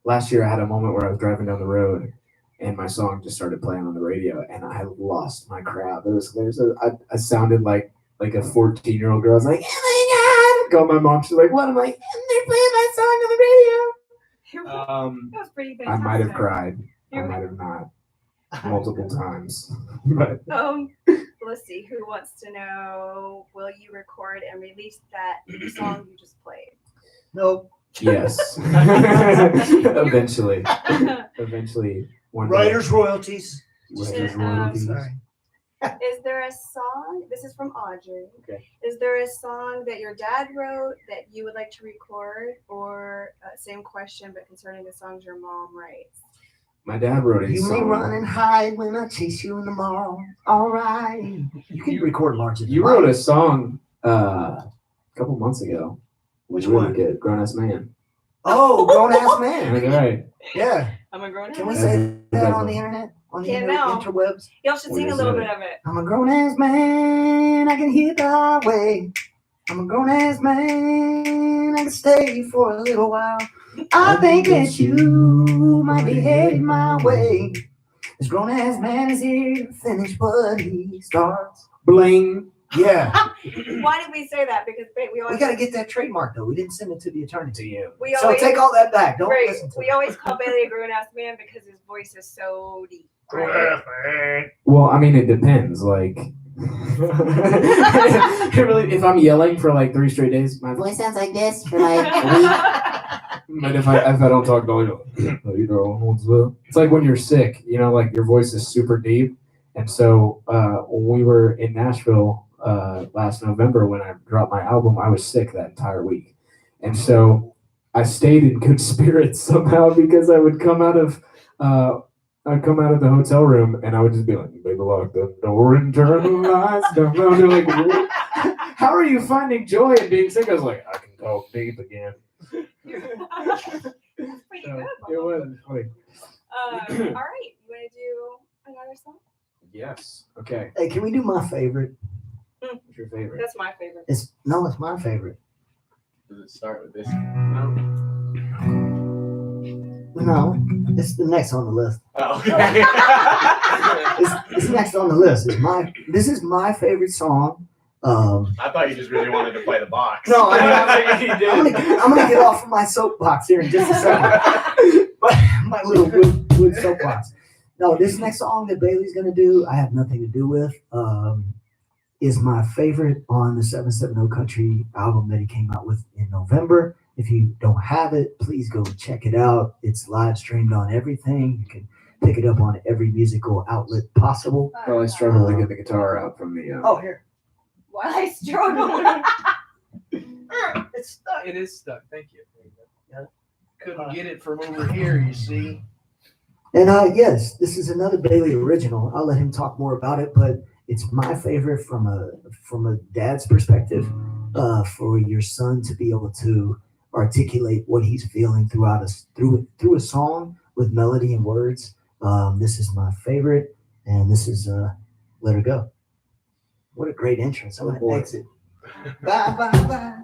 Last year I had a moment where I was driving down the road, and my song just started playing on the radio, and I lost my crap. I sounded like a 14-year-old girl. I was like, oh my god! Called my mom. She's like, what? I'm like, they're playing my song on the radio. That was pretty I fantastic. might have cried. I might have not, multiple times. But Let's see. Who wants to know? Will you record and release that song you just played? Nope. yes, eventually, one day. Writers royalties. Writers' Um, royalties. Sorry. Is there a song? This is from Audrey. Okay. Is there a song that your dad wrote that you would like to record, or same question but concerning the songs your mom writes? My dad wrote a You may song. run and hide when I chase you in the mall. All right. You can record larger than You life. wrote a song a couple months ago. Which really one? Good. Grown Ass Man. Oh, grown ass man. That's right. Yeah. I'm a grown Can we ass. say that on the internet? On the Can't now. interwebs? Y'all should sing a little bit of it. I'm a grown ass man. I can hear the way. I'm a grown ass man. I can stay for a little while. I think that you might be headed my way. This grown ass man is here to finish what he starts. Bling. Yeah. Why did we say that? Because we We always got to get that trademark though. We didn't send it to the attorney. To you. we So always take all that back. Don't right, listen to we it. always call Baylee a grown ass man because his voice is so deep. Right? Well, I mean, it depends. Like, it really, if I'm yelling for like 3 straight days, my voice sounds like this for like a week. But if I don't talk, it's like when you're sick, you know, like your voice is super deep. And so when we were in Nashville last November, when I dropped my album, I was sick that entire week. And so I stayed in good spirits somehow, because I would come out of I'd come out of the hotel room and I would just be like, baby, lock the door and turn the lights down. I was like, what? How are you finding joy in being sick? I was like, I can talk deep again. That's pretty So, good. it was funny. All right, you want to do another song? Yes. Okay. Hey, can we do my favorite? What's your favorite? That's my favorite. It's my favorite. Does it start with this? No, it's the next on the list. Oh, okay. It's next on the list. This is my favorite song. I thought you just really wanted to play the box. No, I I mean, think you did. I'm gonna get off of my soapbox here in just a second. my little wood soapbox. No, this next song that Bailey's gonna do, I have nothing to do with. Is my favorite on the 770 Country album that he came out with in November. If you don't have it, please go check it out. It's live streamed on everything. You can pick it up on every musical outlet possible. Well, I struggle to get the guitar out from the. Oh, here. While I struggle. It's stuck. It is stuck. Thank you. Yeah. Couldn't get it from over here, you see. And yes, this is another Baylee original. I'll let him talk more about it, but it's my favorite from a dad's perspective. For your son to be able to articulate what he's feeling through a song with melody and words. This is my favorite, and this is Let Her Go. What a great entrance! I'm gonna exit. Bye bye bye.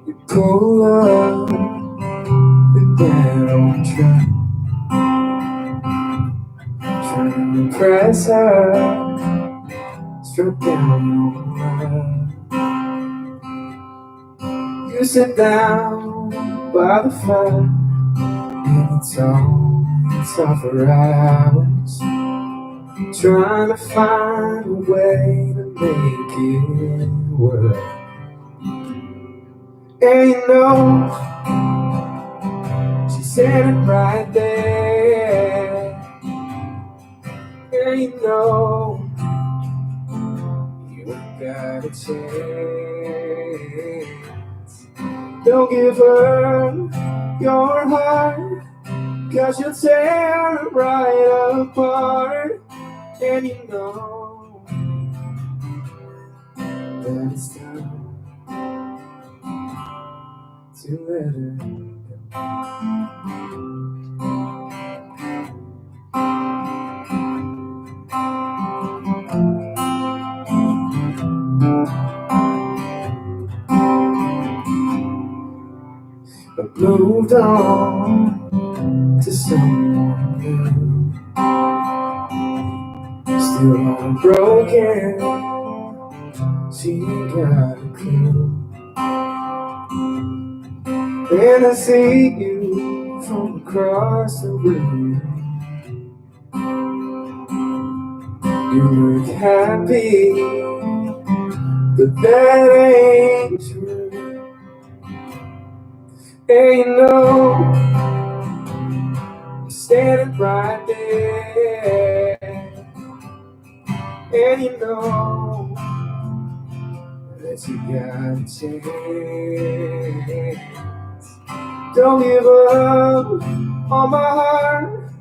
You pull up the dead old track, trying to impress her, struck down on her. You sit down by the fire, and it's all for hours, trying to find a way to make it work. And you know, she said it right there. And you know, you ain't got a chance. Don't give her your heart, 'cause you'll tear it right apart. And you know that it's time to let her go. But moved on to someone new, still heartbroken. She ain't got a clue. And I see you from across the room. You look happy, but that ain't true. And you know, I'm standing right there. And you know that you got a chance. Don't give up on my heart,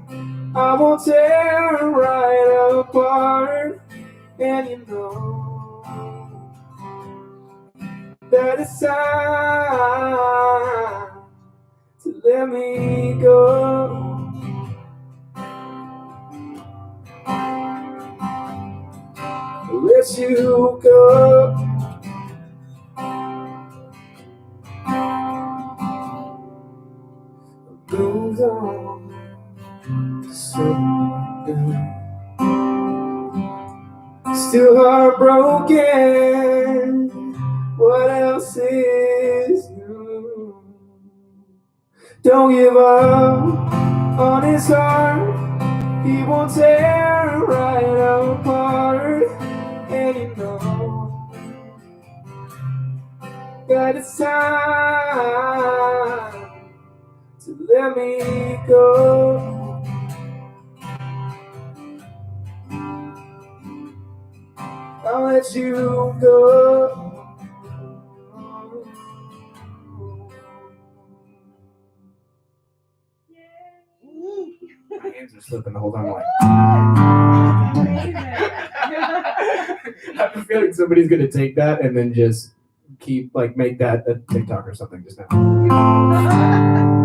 I won't tear it right apart. And you know that it's time to let me go. Let you go. Moved on to someone new, still heartbroken. What else is new? Don't give up on his heart, he won't tear it right apart. And you know that it's time to let me go. I'll let you go. My hands are slipping the whole time. Like, I have a feeling somebody's gonna take that and then just make that a TikTok or something just now.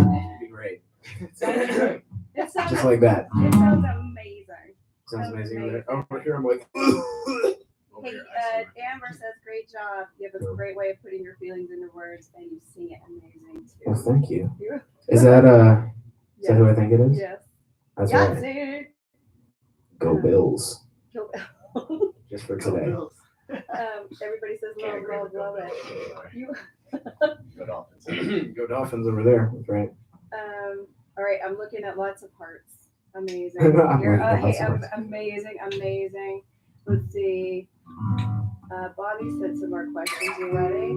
It'd be great. It sounds, Just like that. it sounds amazing. Sounds amazing. Over here, I'm like, Hey, Amber says, great job. You have a great way of putting your feelings into words, and you sing it amazing too. well, thank you. Is that who I think it is? Yes. That's Yeah, right. see? Go Bills. Go- Just for today. Everybody says love, love, love it. You, Good offense. Go Dolphins over there. That's right. all right, I'm looking at lots of parts. Amazing. I'm You're looking at lots of parts. amazing. Let's see. Bobby said some more questions. You ready?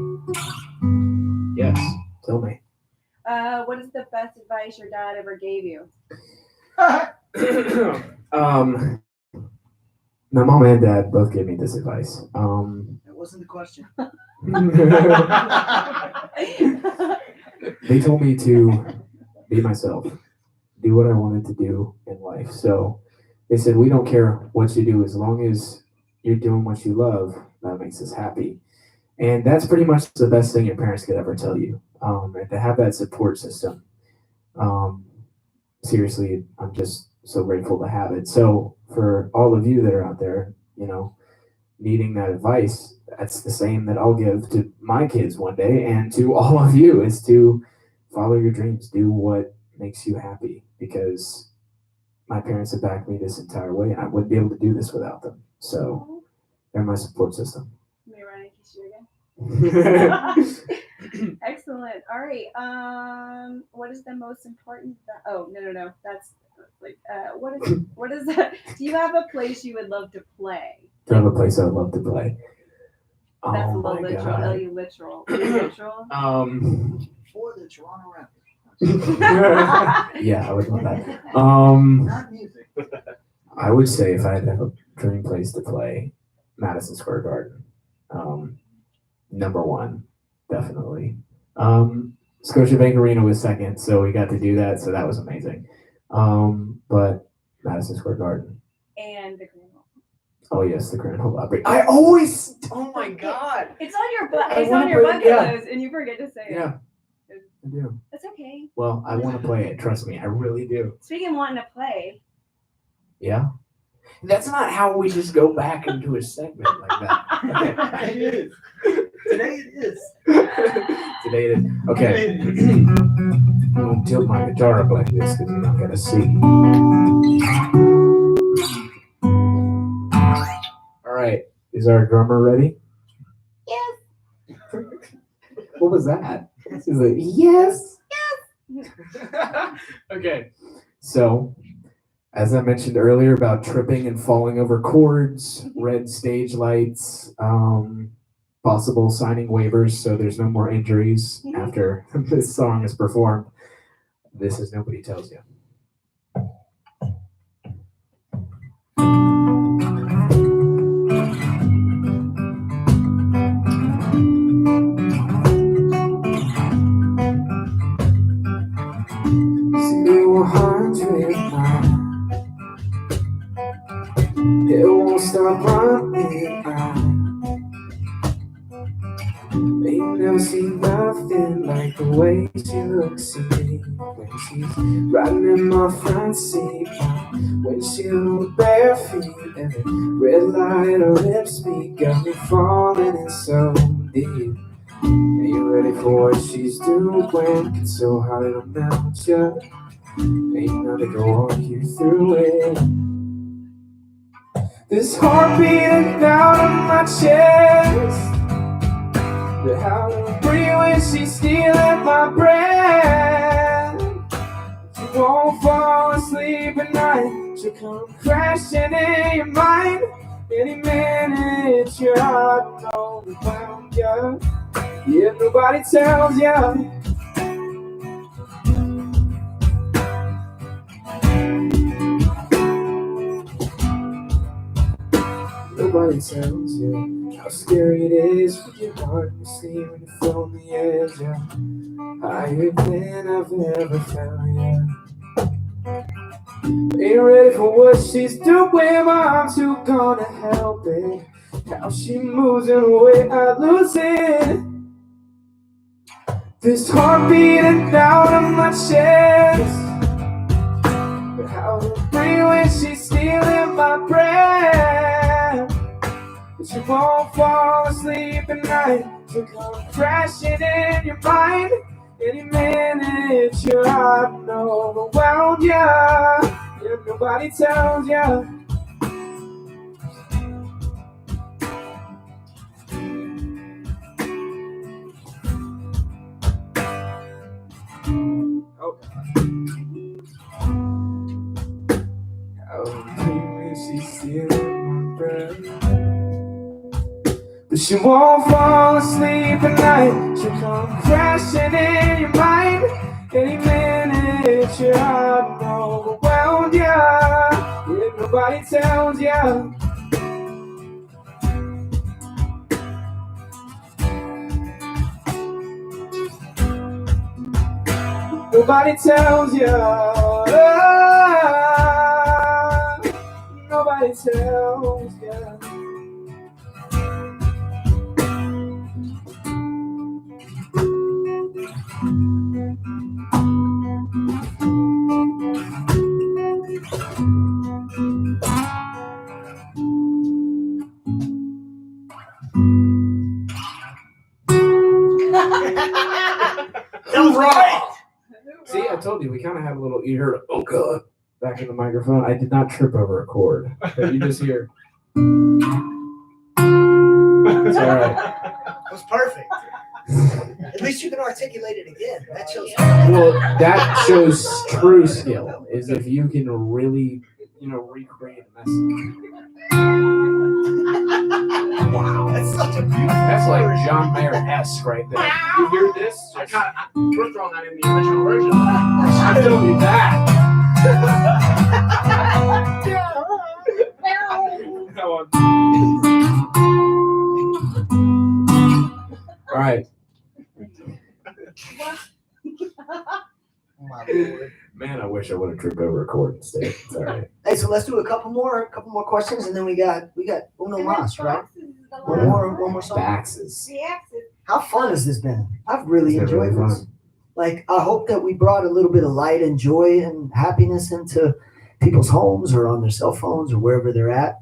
Yes. Tell me. What is the best advice your dad ever gave you? My mom and dad both gave me this advice. That wasn't the question. They told me to be myself, do what I wanted to do in life. So they said, we don't care what you do as long as you're doing what you love. That makes us happy. And that's pretty much the best thing your parents could ever tell you. And to have that support system. Seriously, I'm just so grateful to have it. So for all of you that are out there, needing that advice, that's the same that I'll give to my kids one day and to all of you, is to follow your dreams, do what makes you happy, because my parents have backed me this entire way and I wouldn't be able to do this without them. So they're my support system. Let me run and kiss you again. Excellent. All right. What is the most important? No. That's like, what is that? Do you have a place you would love to play? Do I have a place I would love to play? That's a Oh little my literal. God. L-U literal. Literal. For the Toronto Raptors. Yeah, I would love that. Not music. I would say if I had to have a dream place to play, Madison Square Garden. Number one, definitely. Scotiabank Arena was second, so we got to do that, so that was amazing. But Madison Square Garden. And the Grand Hall. Oh yes, the Grand Ole Opry. I always, oh my God. It's on your I it's wanna on your play- bucket yeah. list, and you forget to say it. Yeah, I do. That's okay. Well, I want to play it. Trust me, I really do. Speaking of wanting to play, Yeah. That's not how we just go back into a segment like that. It is. Today it is. Today it is. Okay. I'm gonna tilt my guitar up like this because you're not gonna see. All right. Is our drummer ready? yes. What was that? She's like, yes. Okay. So, as I mentioned earlier about tripping and falling over chords, red stage lights, possible signing waivers so there's no more injuries after this song is performed. This is Nobody Tells You. It won't stop running out. Ain't never seen nothing like the way she looks at me when she's riding in my front seat. When she on bare feet and the red light her lips speak got me falling in so deep. Ain't you ready for what she's doing? It's so hard to melt you. Ain't nothing to walk you through it. This heart beating down on my chest, the howling breeze when she's stealing my breath. You won't fall asleep at night, she'll come crashing in your mind. Any minute your heart will overwhelm you. Yeah, nobody tells you. Nobody tells you how scary it is for your heart to see when you fall on the edge. Yeah. Higher than I've ever found you. Ain't ready for what she's doing, but I'm too gonna help it. How she moves in a way I lose it. This heart beating down on my chest, but how to breathe when she's stealing my breath. But you won't fall asleep at night, she'll come crashing in your mind. Any minute your heart will overwhelm you. If nobody tells you. Oh God. stealing my breath. But she won't fall asleep at night. She'll come crashing in your mind. Any minute your heart overwhelmed ya. Yet nobody tells ya. Nobody tells ya. Nobody tells ya. That was right. See, I told you, we kind of had a little, you heard, oh God, back in the microphone. I did not trip over a chord. But you just hear. It's all right. That was perfect. At least you can articulate it again. That shows. Well, that shows true skill, is if you can really, recreate a message. Wow, that's such a beautiful. That's like John Mayer-esque right there. You hear this? We're throwing that in the original version. I told you that. All right. My Lord. Man, I wish I would have tripped over a chord instead. It's all right. Hey, so let's do a couple more questions, and then we got uno mas, right? One more song. Baxes. How fun has this been? I've really It's been enjoyed really this. fun. Like, I hope that we brought a little bit of light and joy and happiness into people's homes or on their cell phones or wherever they're at.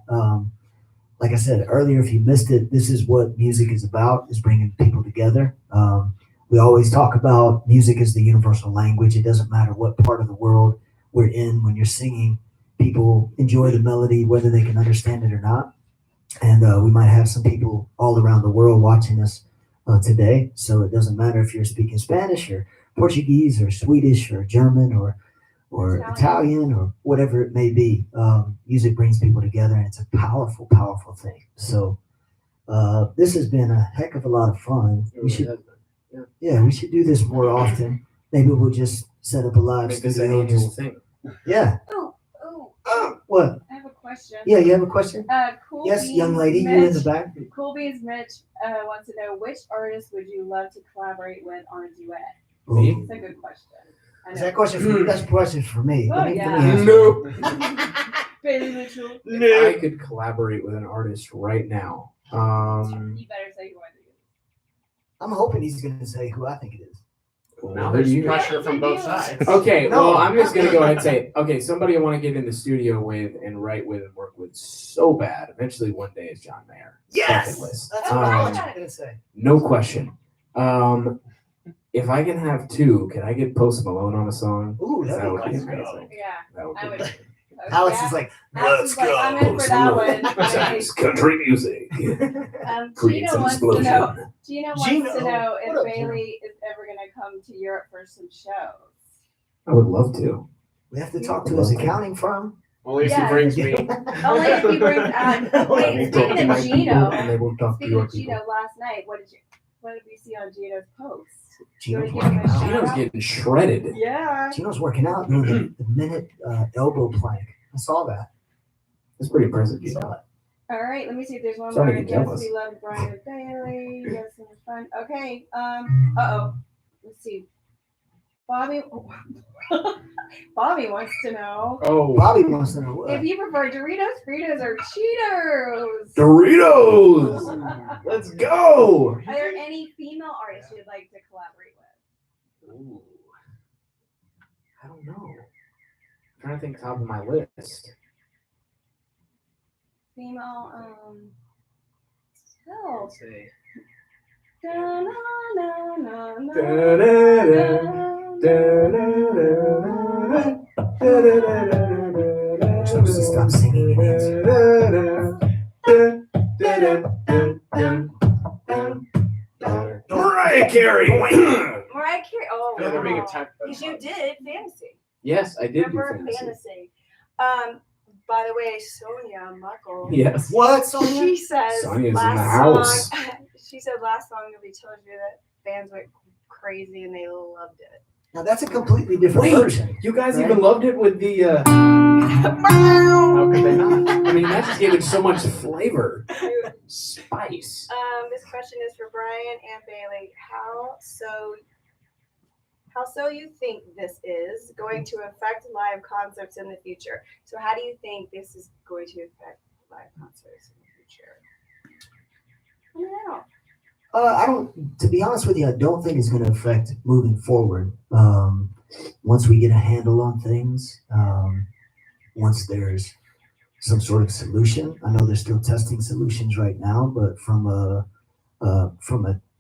Like I said earlier, if you missed it, this is what music is about, is bringing people together. We always talk about music as the universal language. It doesn't matter what part of the world we're in. When you're singing, people enjoy the melody, whether they can understand it or not. And we might have some people all around the world watching us today. So it doesn't matter if you're speaking Spanish or Portuguese or Swedish or German or Italian or whatever it may be. Music brings people together, and it's a powerful, powerful thing. So this has been a heck of a lot of fun. We should do this more often. Maybe we'll just set up a live Make this studio. an annual thing. Yeah. Oh, What? I have a question. Yeah, you have a question? Cool Yes, Beans young lady, you in the back. Cool Beans Mitch wants to know, which artist would you love to collaborate with on a duet? Me? It's a good question. I Is know. that question for that's a question for me? Oh, Let me yeah. answer. Nope. Baylee Littrell. If I could collaborate with an artist right now. You better say who I think it is. I'm hoping he's going to say who I think it is. Now who there's do you- pressure from both sides. Okay, No. well, I'm just gonna go ahead and say, okay, somebody I want to get in the studio with and write with and work with so bad. Eventually, one day is John Mayer. Yes! Bucket list. That's what I Um, was going to say. No question. If I can have two, can I get Post Malone on a song? Ooh, that'd That be would be cool. amazing. Yeah, That would I be would. amazing. Alex Yeah. is like, Alex is like, I'm in for that one. Sounds country music. Create Gina some wants to know. explosion. Gina wants Gina, to know if what up, Gina? Bailey is ever going to come to Europe for some shows. I would love to. we have to talk to his accounting firm. Well, at least Yeah. he brings me. Only if he brings wait, speaking of Gino, and they will talk to speaking your of people. Gino, last night, what did we see on Gino's post? Gino's You wanna working give him a out. shout Gino's out? getting shredded. Yeah. Gino's working out doing the minute elbow plank. I saw that. That's pretty impressive, I saw Gino. it. All right, let me see if there's one Starting more. to get Yes, jealous. we love Brian and Bailey. Yes, it was fun. Okay. Let's see. Bobby. Bobby wants to know Oh, Bobby wants to know what. if you prefer Doritos, Fritos, or Cheetos. Doritos! Let's go! Are there any female artists you'd like to collaborate with? Ooh. I don't know. I'm trying to think top of my list. Female, hell. Let's see. You're supposed to stop singing and answer. Mariah Carey! Mariah Carey. Oh, Yeah, they're being wow. attacked by Because you did fantasy. Yes, I did do Remember fantasy. fantasy. by the way, Sonia Muckle. Yes. What, Sonia? She says Sonia's in the last house. song. She said last song we told you that fans went crazy and they loved it. Now that's a completely different Wait, version. you guys Right? even loved it with the. How could they not? I mean, that just gave it so much flavor, spice. This question is for Brian and Baylee. How so you think this is going to affect live concerts in the future? So how do you think this is going to affect live concerts in the future? I don't know. I don't, to be honest with you, I don't think it's going to affect moving forward. Once we get a handle on things, once there's some sort of solution, I know they're still testing solutions right now, but from a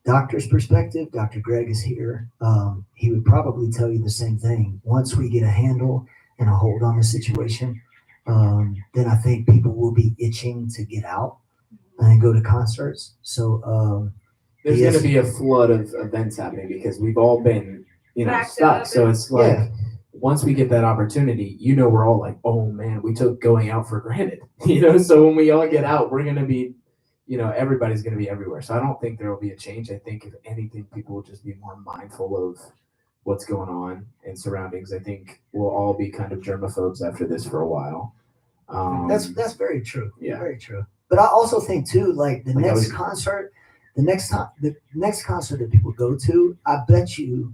doctor's perspective, Dr. Greg is here. He would probably tell you the same thing. Once we get a handle and a hold on the situation, then I think people will be itching to get out and go to concerts. So, There's yes. going to be a flood of events happening because we've all been, Backed stuck. up So and- it's like, Yeah. once we get that opportunity, we're all like, oh man, we took going out for granted. So when we all get out, we're going to be, everybody's going to be everywhere. So I don't think there will be a change. I think if anything, people will just be more mindful of what's going on and surroundings. I think we'll all be kind of germaphobes after this for a while. That's very true. Yeah. Very true. But I also think too, like the Like I next was- concert, the next concert that people go to, I bet you,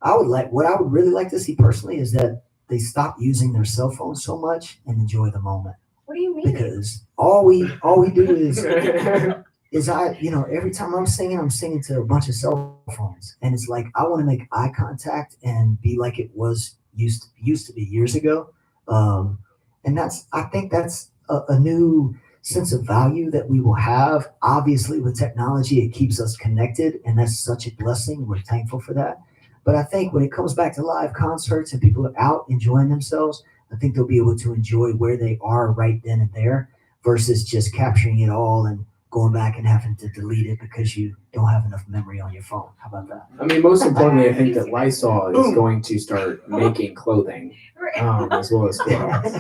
what I would really like to see personally is that they stop using their cell phones so much and enjoy the moment. What do you mean? Because all we do is every time I'm singing to a bunch of cell phones, and it's like I want to make eye contact and be like it was used to be years ago. And I think that's a new sense of value that we will have. Obviously, with technology, it keeps us connected, and that's such a blessing. We're thankful for that. But I think when it comes back to live concerts and people are out enjoying themselves, I think they'll be able to enjoy where they are right then and there versus just capturing it all and going back and having to delete it because you don't have enough memory on your phone. How about that? I mean, most importantly, I think that Lysol is going to start making clothing as well as clothes.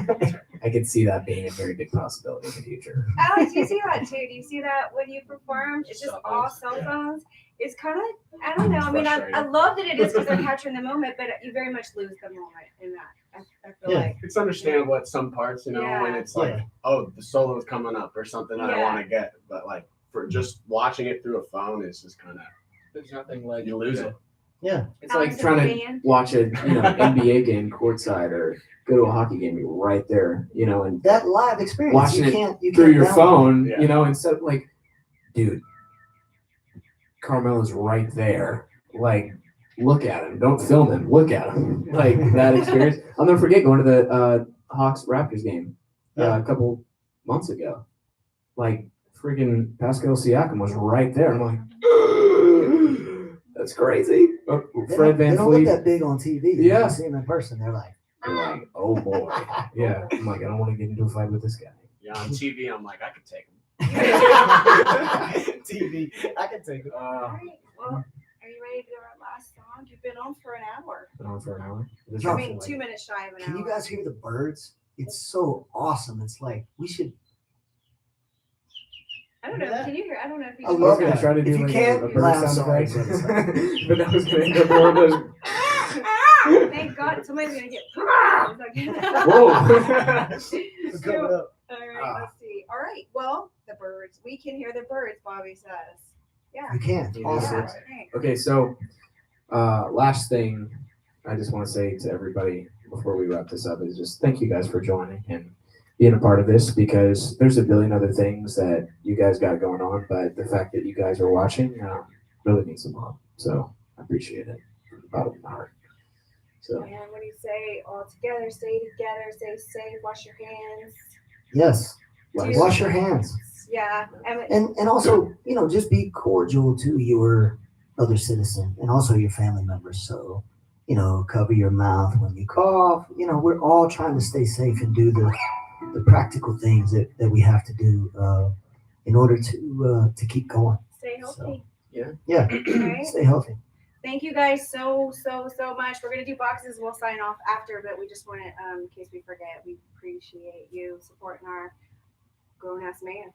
I could see that being a very big possibility in the future. Alex, do you see that too? Do you see that when you perform? It's just all cell phones. It's kind of, I don't know. I mean, I love that it is because they're capturing the moment, but you very much lose the moment in that. I feel like. It's understandable at some parts, when it's like, oh, the solo's coming up or something that I want to get. But like for just watching it through a phone, it's just kind of, There's nothing like you lose it. Yeah. It's Alex, like trying opinion? to watch a NBA game courtside or go to a hockey game right there, and That live experience, watching you it can't through your download. phone, Yeah. instead of like, dude, Carmelo's right there. Like, look at him. Don't film him. Look at him. Like that experience. I'll never forget going to the Hawks Raptors game a couple months ago. Like freaking Pascal Siakam was right there. I'm like, that's crazy. They Fred don't look VanVleet. that big on TV. Yeah. You see them in person, they're like, They're like, oh boy. Yeah. I'm like, I don't want to get into a fight with this guy. Yeah, on TV, I'm like, I could take him. TV. I can take it. All right. Well, are you ready to do our last song? You've been on for an hour. Been on for an hour. Is I this mean, like- 2 minutes shy of an can hour. you guys hear the birds? It's so awesome. It's like, we should, I don't know. Can you hear? I don't know if you I can I was love hear. gonna that. try to If do you like can't, a bird laugh, sound sorry. effect, but that was gonna end up one of those. Thank God somebody's gonna get. Whoa. It's coming up. All right, let's see. All right, well, the birds. We can hear the birds, Bobby says. Yeah. you can't. Yeah. Awesome. Yeah. Right. Okay, so last thing I just want to say to everybody before we wrap this up is just thank you guys for joining and being a part of this, because there's a billion other things that you guys got going on, but the fact that you guys are watching really means a lot. So I appreciate it from the bottom of my heart. So And what do you say? All together, stay together, stay safe, wash your hands. Yes. like, Wash your hands. Yeah. And And also, just be cordial to your other citizen and also your family members. So, cover your mouth when you cough. We're all trying to stay safe and do the practical things that we have to do in order to keep going. stay healthy. Yeah. All right. Stay healthy. Thank you guys so much. We're gonna do boxes. We'll sign off after, but we just want to, in case we forget, we appreciate you supporting our grown ass man.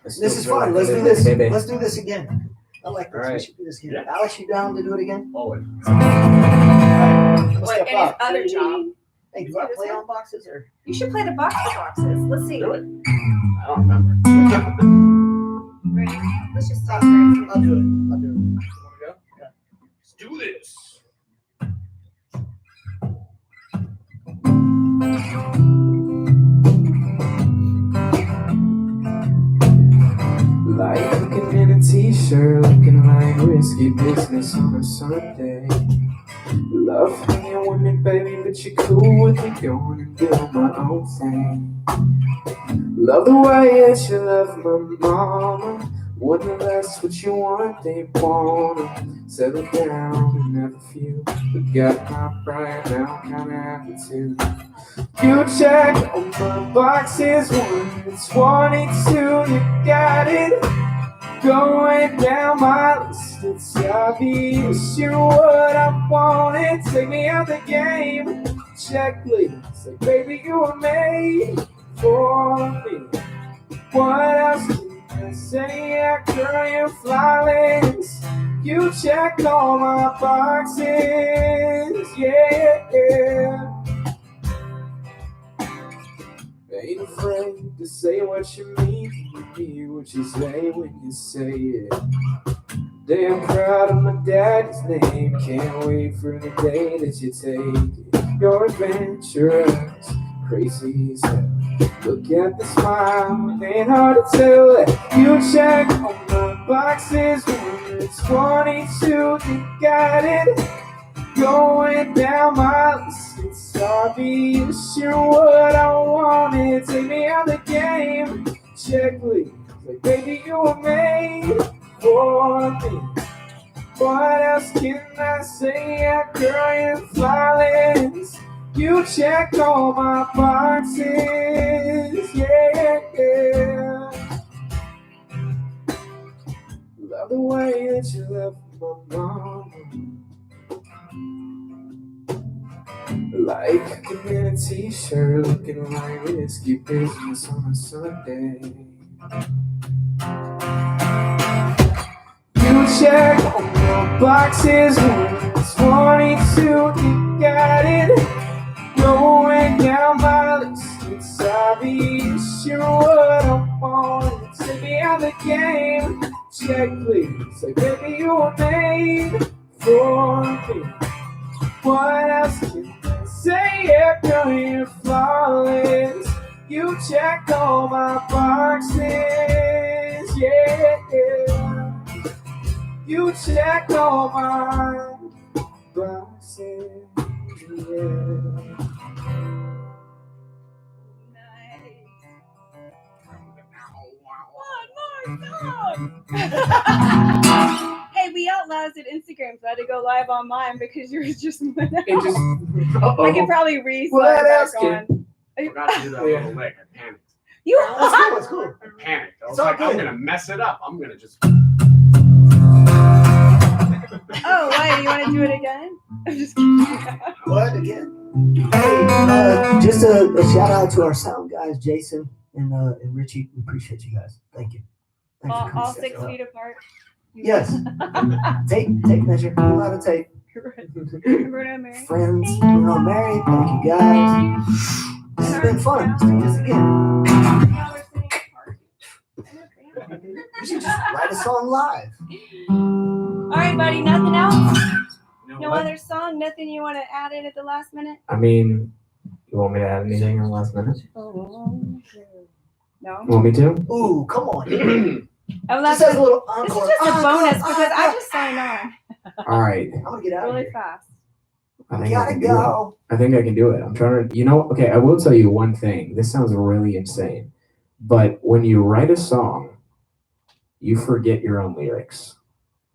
This is fun. Let's do this. Let's do this again. I like this. All right. We should do this again. Yeah. Alex, you down to do it again? Always. Let's What, step and his up. other job. Hey, do I play on boxes or? You should play the boxes. Let's see. Do it. I don't remember. Ready? Let's just start first. I'll do it. I'll do it. You wanna go? Yeah. Let's do this. Like looking in a t-shirt, looking like risky business on a Sunday. Love hanging with me, baby, but you're cool with me going and doing my own thing. Love the way that you love my mama. Wouldn't that's what you want, they wanna settle down and have a few. But got my pride now, kinda attitude. You check on my boxes, 1 to 22, you got it. Going down my list, it's obvious you what I wanted. Take me out the game, checklist. Like, baby, you were made for me. What else can I say? Yeah, girl, you're flawless. You check all my boxes, yeah. Ain't afraid to say what you mean, hear what you say when you say it. Damn proud of my daddy's name, can't wait for the day that you take it. You're adventurous, crazy as hell. Look at the smile, ain't hard to tell that you check on my boxes. 1 to 22, you got it. Going down my list, it's obvious you're what I wanted. Take me out the game, checklist. Like, baby, you were made for me. What else can I say? Yeah, girl, you're flawless. You check all my boxes, yeah. Love the way that you love my mama. Like cooking in a t-shirt, looking like risky business on a Sunday. You check on your boxes, 1 to 22, you got it. Going down my list, it's obvious you're what I want. Take me out the game, checklist. Like, baby, you were made for me. What else can I say? Yeah, girl, you're flawless. You check all my boxes, yeah. You check all my boxes, yeah. Hey, we outlawed Instagram, so I had to go live on mine because yours just went out. It just. I can probably reslide Well, back that's on. I forgot to do that little lick. I panicked. You That's cool. That's cool. I panicked. I was It's all like, I'm good. gonna mess it up. I'm gonna just. Oh, why? You want to do it again? I'm just kidding. What again? Hey, just a shout out to our sound guys, Jason and Richie. We appreciate you guys. Thank you. Thanks for coming All to 6 show up. feet apart. Yes. Tape measure. A lot of tape. Bruno, Mary. Friends, Bruno, Mary. Thank you guys. This has been fun. Let's do this again. Now we're sitting apart. You should just write a song live. All right, buddy. Nothing else? You know No what? other song? Nothing you want to add in at the last minute? I mean, you want me to add anything in the last minute? No. You want me to? Ooh, come on. Oh, This that's has a little this encore. is just a bonus Encore, because I encore. just signed on All right. I'm gonna get out of really here. fast. I think I Gotta can do it. go. I think I can do it. I'm trying to, okay, I will tell you one thing. This sounds really insane. But when you write a song, you forget your own lyrics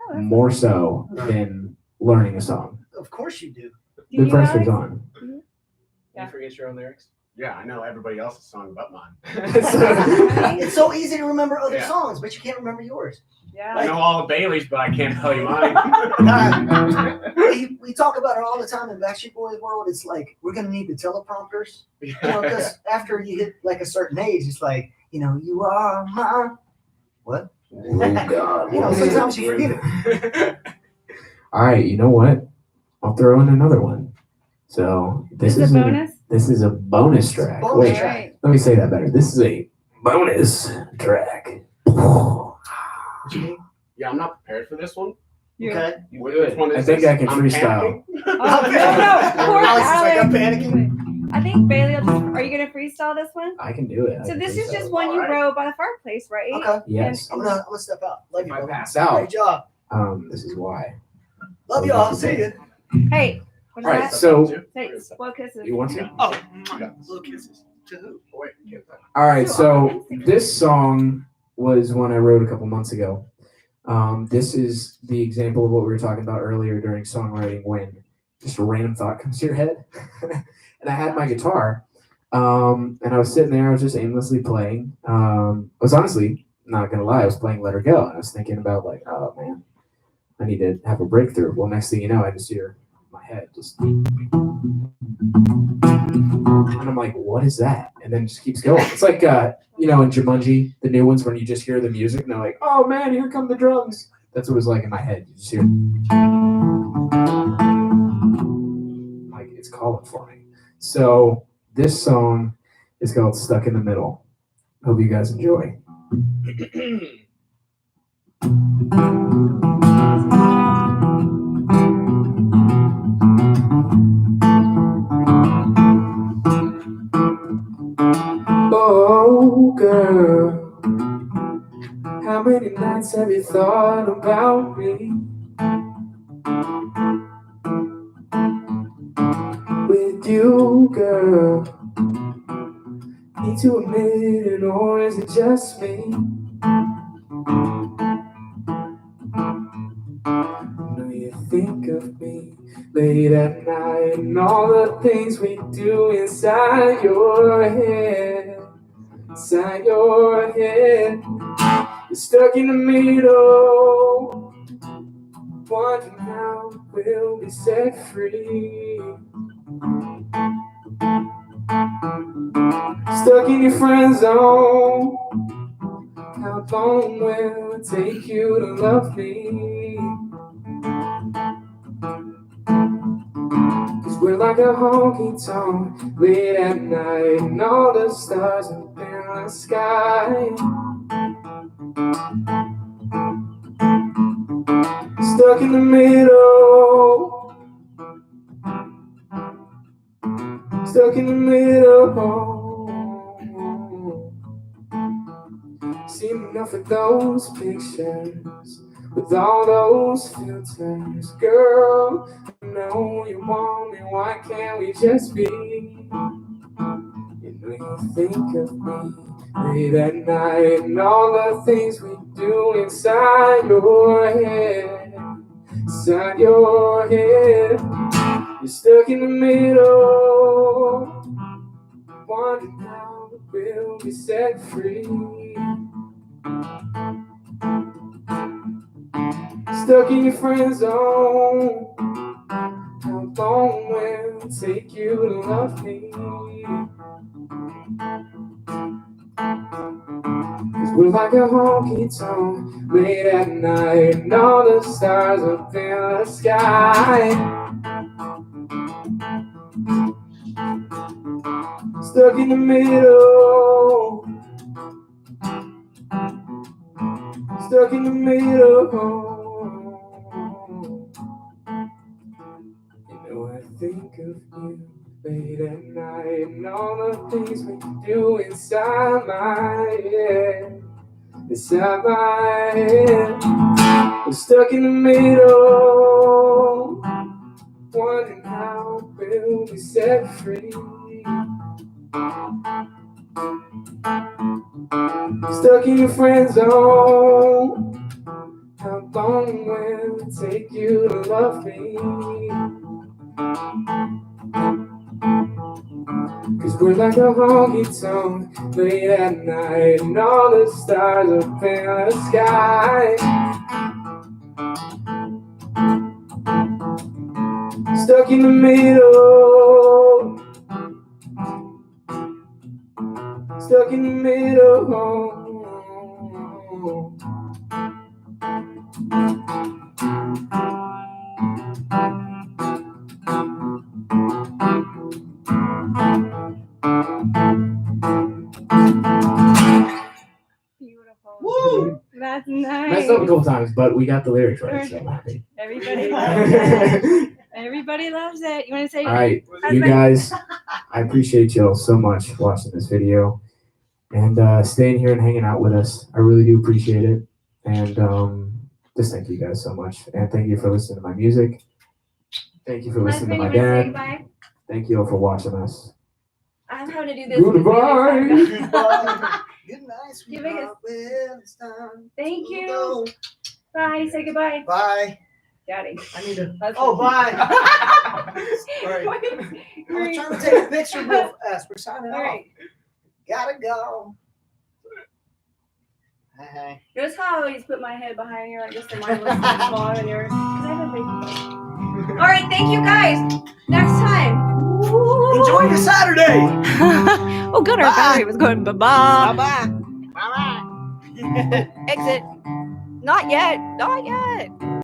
Oh, that's more so than learning a song. Of course you do. Do The you pressure's guys? on. Yeah. You forget your own lyrics? Yeah, I know everybody else's song but mine. It's so easy to remember other Yeah. songs, but you can't remember yours. I Yeah. know all the Bayleys, but I can't tell you mine. we talk about it all the time in Backstreet Boys world. It's like we're gonna need the teleprompters, you know, because after you hit like a certain age, it's like, you know, you are my what? Oh God. You know, sometimes you forget it. All right, you know what? I'll throw in another one. So This is a bonus? This is a bonus track. Bonus Wait, track. let me say that better. This is a bonus track. Yeah, I'm not prepared for this one. Okay. Which one is I think this? I can I'm freestyle. panicking. Oh, no, poor Alex is like, I'm Alex. panicking. I think Bailey will just, are you going to freestyle this one? I can do it. I So can this is freestyle. just one you Alright. wrote by the fireplace, right? Okay. Yes. I'm gonna step out. Love you, If I brother. pass out, Great job. this is why. Love you all. See you. Hey, what is All right, that? so Hey, slow kisses. you want to? Oh, little kisses. To who? Wait, get that. All right, To so our Instagram. this song was one I wrote a couple months ago. This is the example of what we were talking about earlier during songwriting when just a random thought comes to your head. And I had my guitar, and I was sitting there, I was just aimlessly playing. I was honestly, not gonna lie, I was playing Let Her Go, and I was thinking about like, oh man, I need to have a breakthrough. Well, next thing you know, I just hear my head just, and I'm like, what is that? And then it just keeps going. It's like, you know, in Jumanji, the new ones, when you just hear the music and they're like, oh man, here come the drums. That's what it was like in my head. You just hear, like, it's calling for me. So this song is called Stuck in the Middle. Hope you guys enjoy. Oh, girl, how many nights have you thought about me? With you, girl, need to admit it, or is it just me? Know you think of me late at night and all the things we do inside your head. Inside your head, you're stuck in the middle, wondering how we'll be set free. Stuck in your friend zone, how long will it take you to love me? Cause we're like a honky tonk late at night and all the stars up in the sky. Stuck in the middle, stuck in the middle. Seen enough of those pictures with all those filters. Girl, I know you want me, why can't we just be? You know you think of me late at night and all the things we do inside your head. Inside your head, you're stuck in the middle, wondering how we'll be set free. Stuck in your friend zone, how long will it take you to love me? Cause we're like a honky tonk late at night and all the stars up in the sky. Stuck in the middle, stuck in the middle. You know I think of you late at night and all the things we do inside my head. Inside my head, we're stuck in the middle, wondering how we'll be set free. Stuck in your friend zone, how long will it take you to love me? Cause we're like a honky tonk late at night and all the stars up in the sky. stuck in the middle. Stuck in the middle. Beautiful. Woo! That's Messed up a nice. couple times, but we got the lyrics right, so I'm happy. Everybody loves it. Everybody loves it. You want to say? All right, you guys, I appreciate y'all so much watching this video and staying here and hanging out with us. I really do appreciate it. And just thank you guys so much. And thank you for listening to my music. Thank you for listening to my dad. Bye. Thank you all for watching us. I'm having to do this. Goodbye. Goodbye. Good night, You make sweetheart. Well, it's time Thank to you. go. Bye. Say goodbye, Bye. Daddy. I need to. That's Oh, bye. All All right. right. I'm trying to take a picture real fast. We're signing All off. right. Gotta go. Hey. Notice how I always put my head behind here, like just so mine looks smaller than yours. 'Cause I have a big head. All right. Thank you guys. Next time. Enjoy your Saturday. Oh, good. Our Bye. battery was going. Bye bye. Bye bye. Exit. Not yet. Not yet.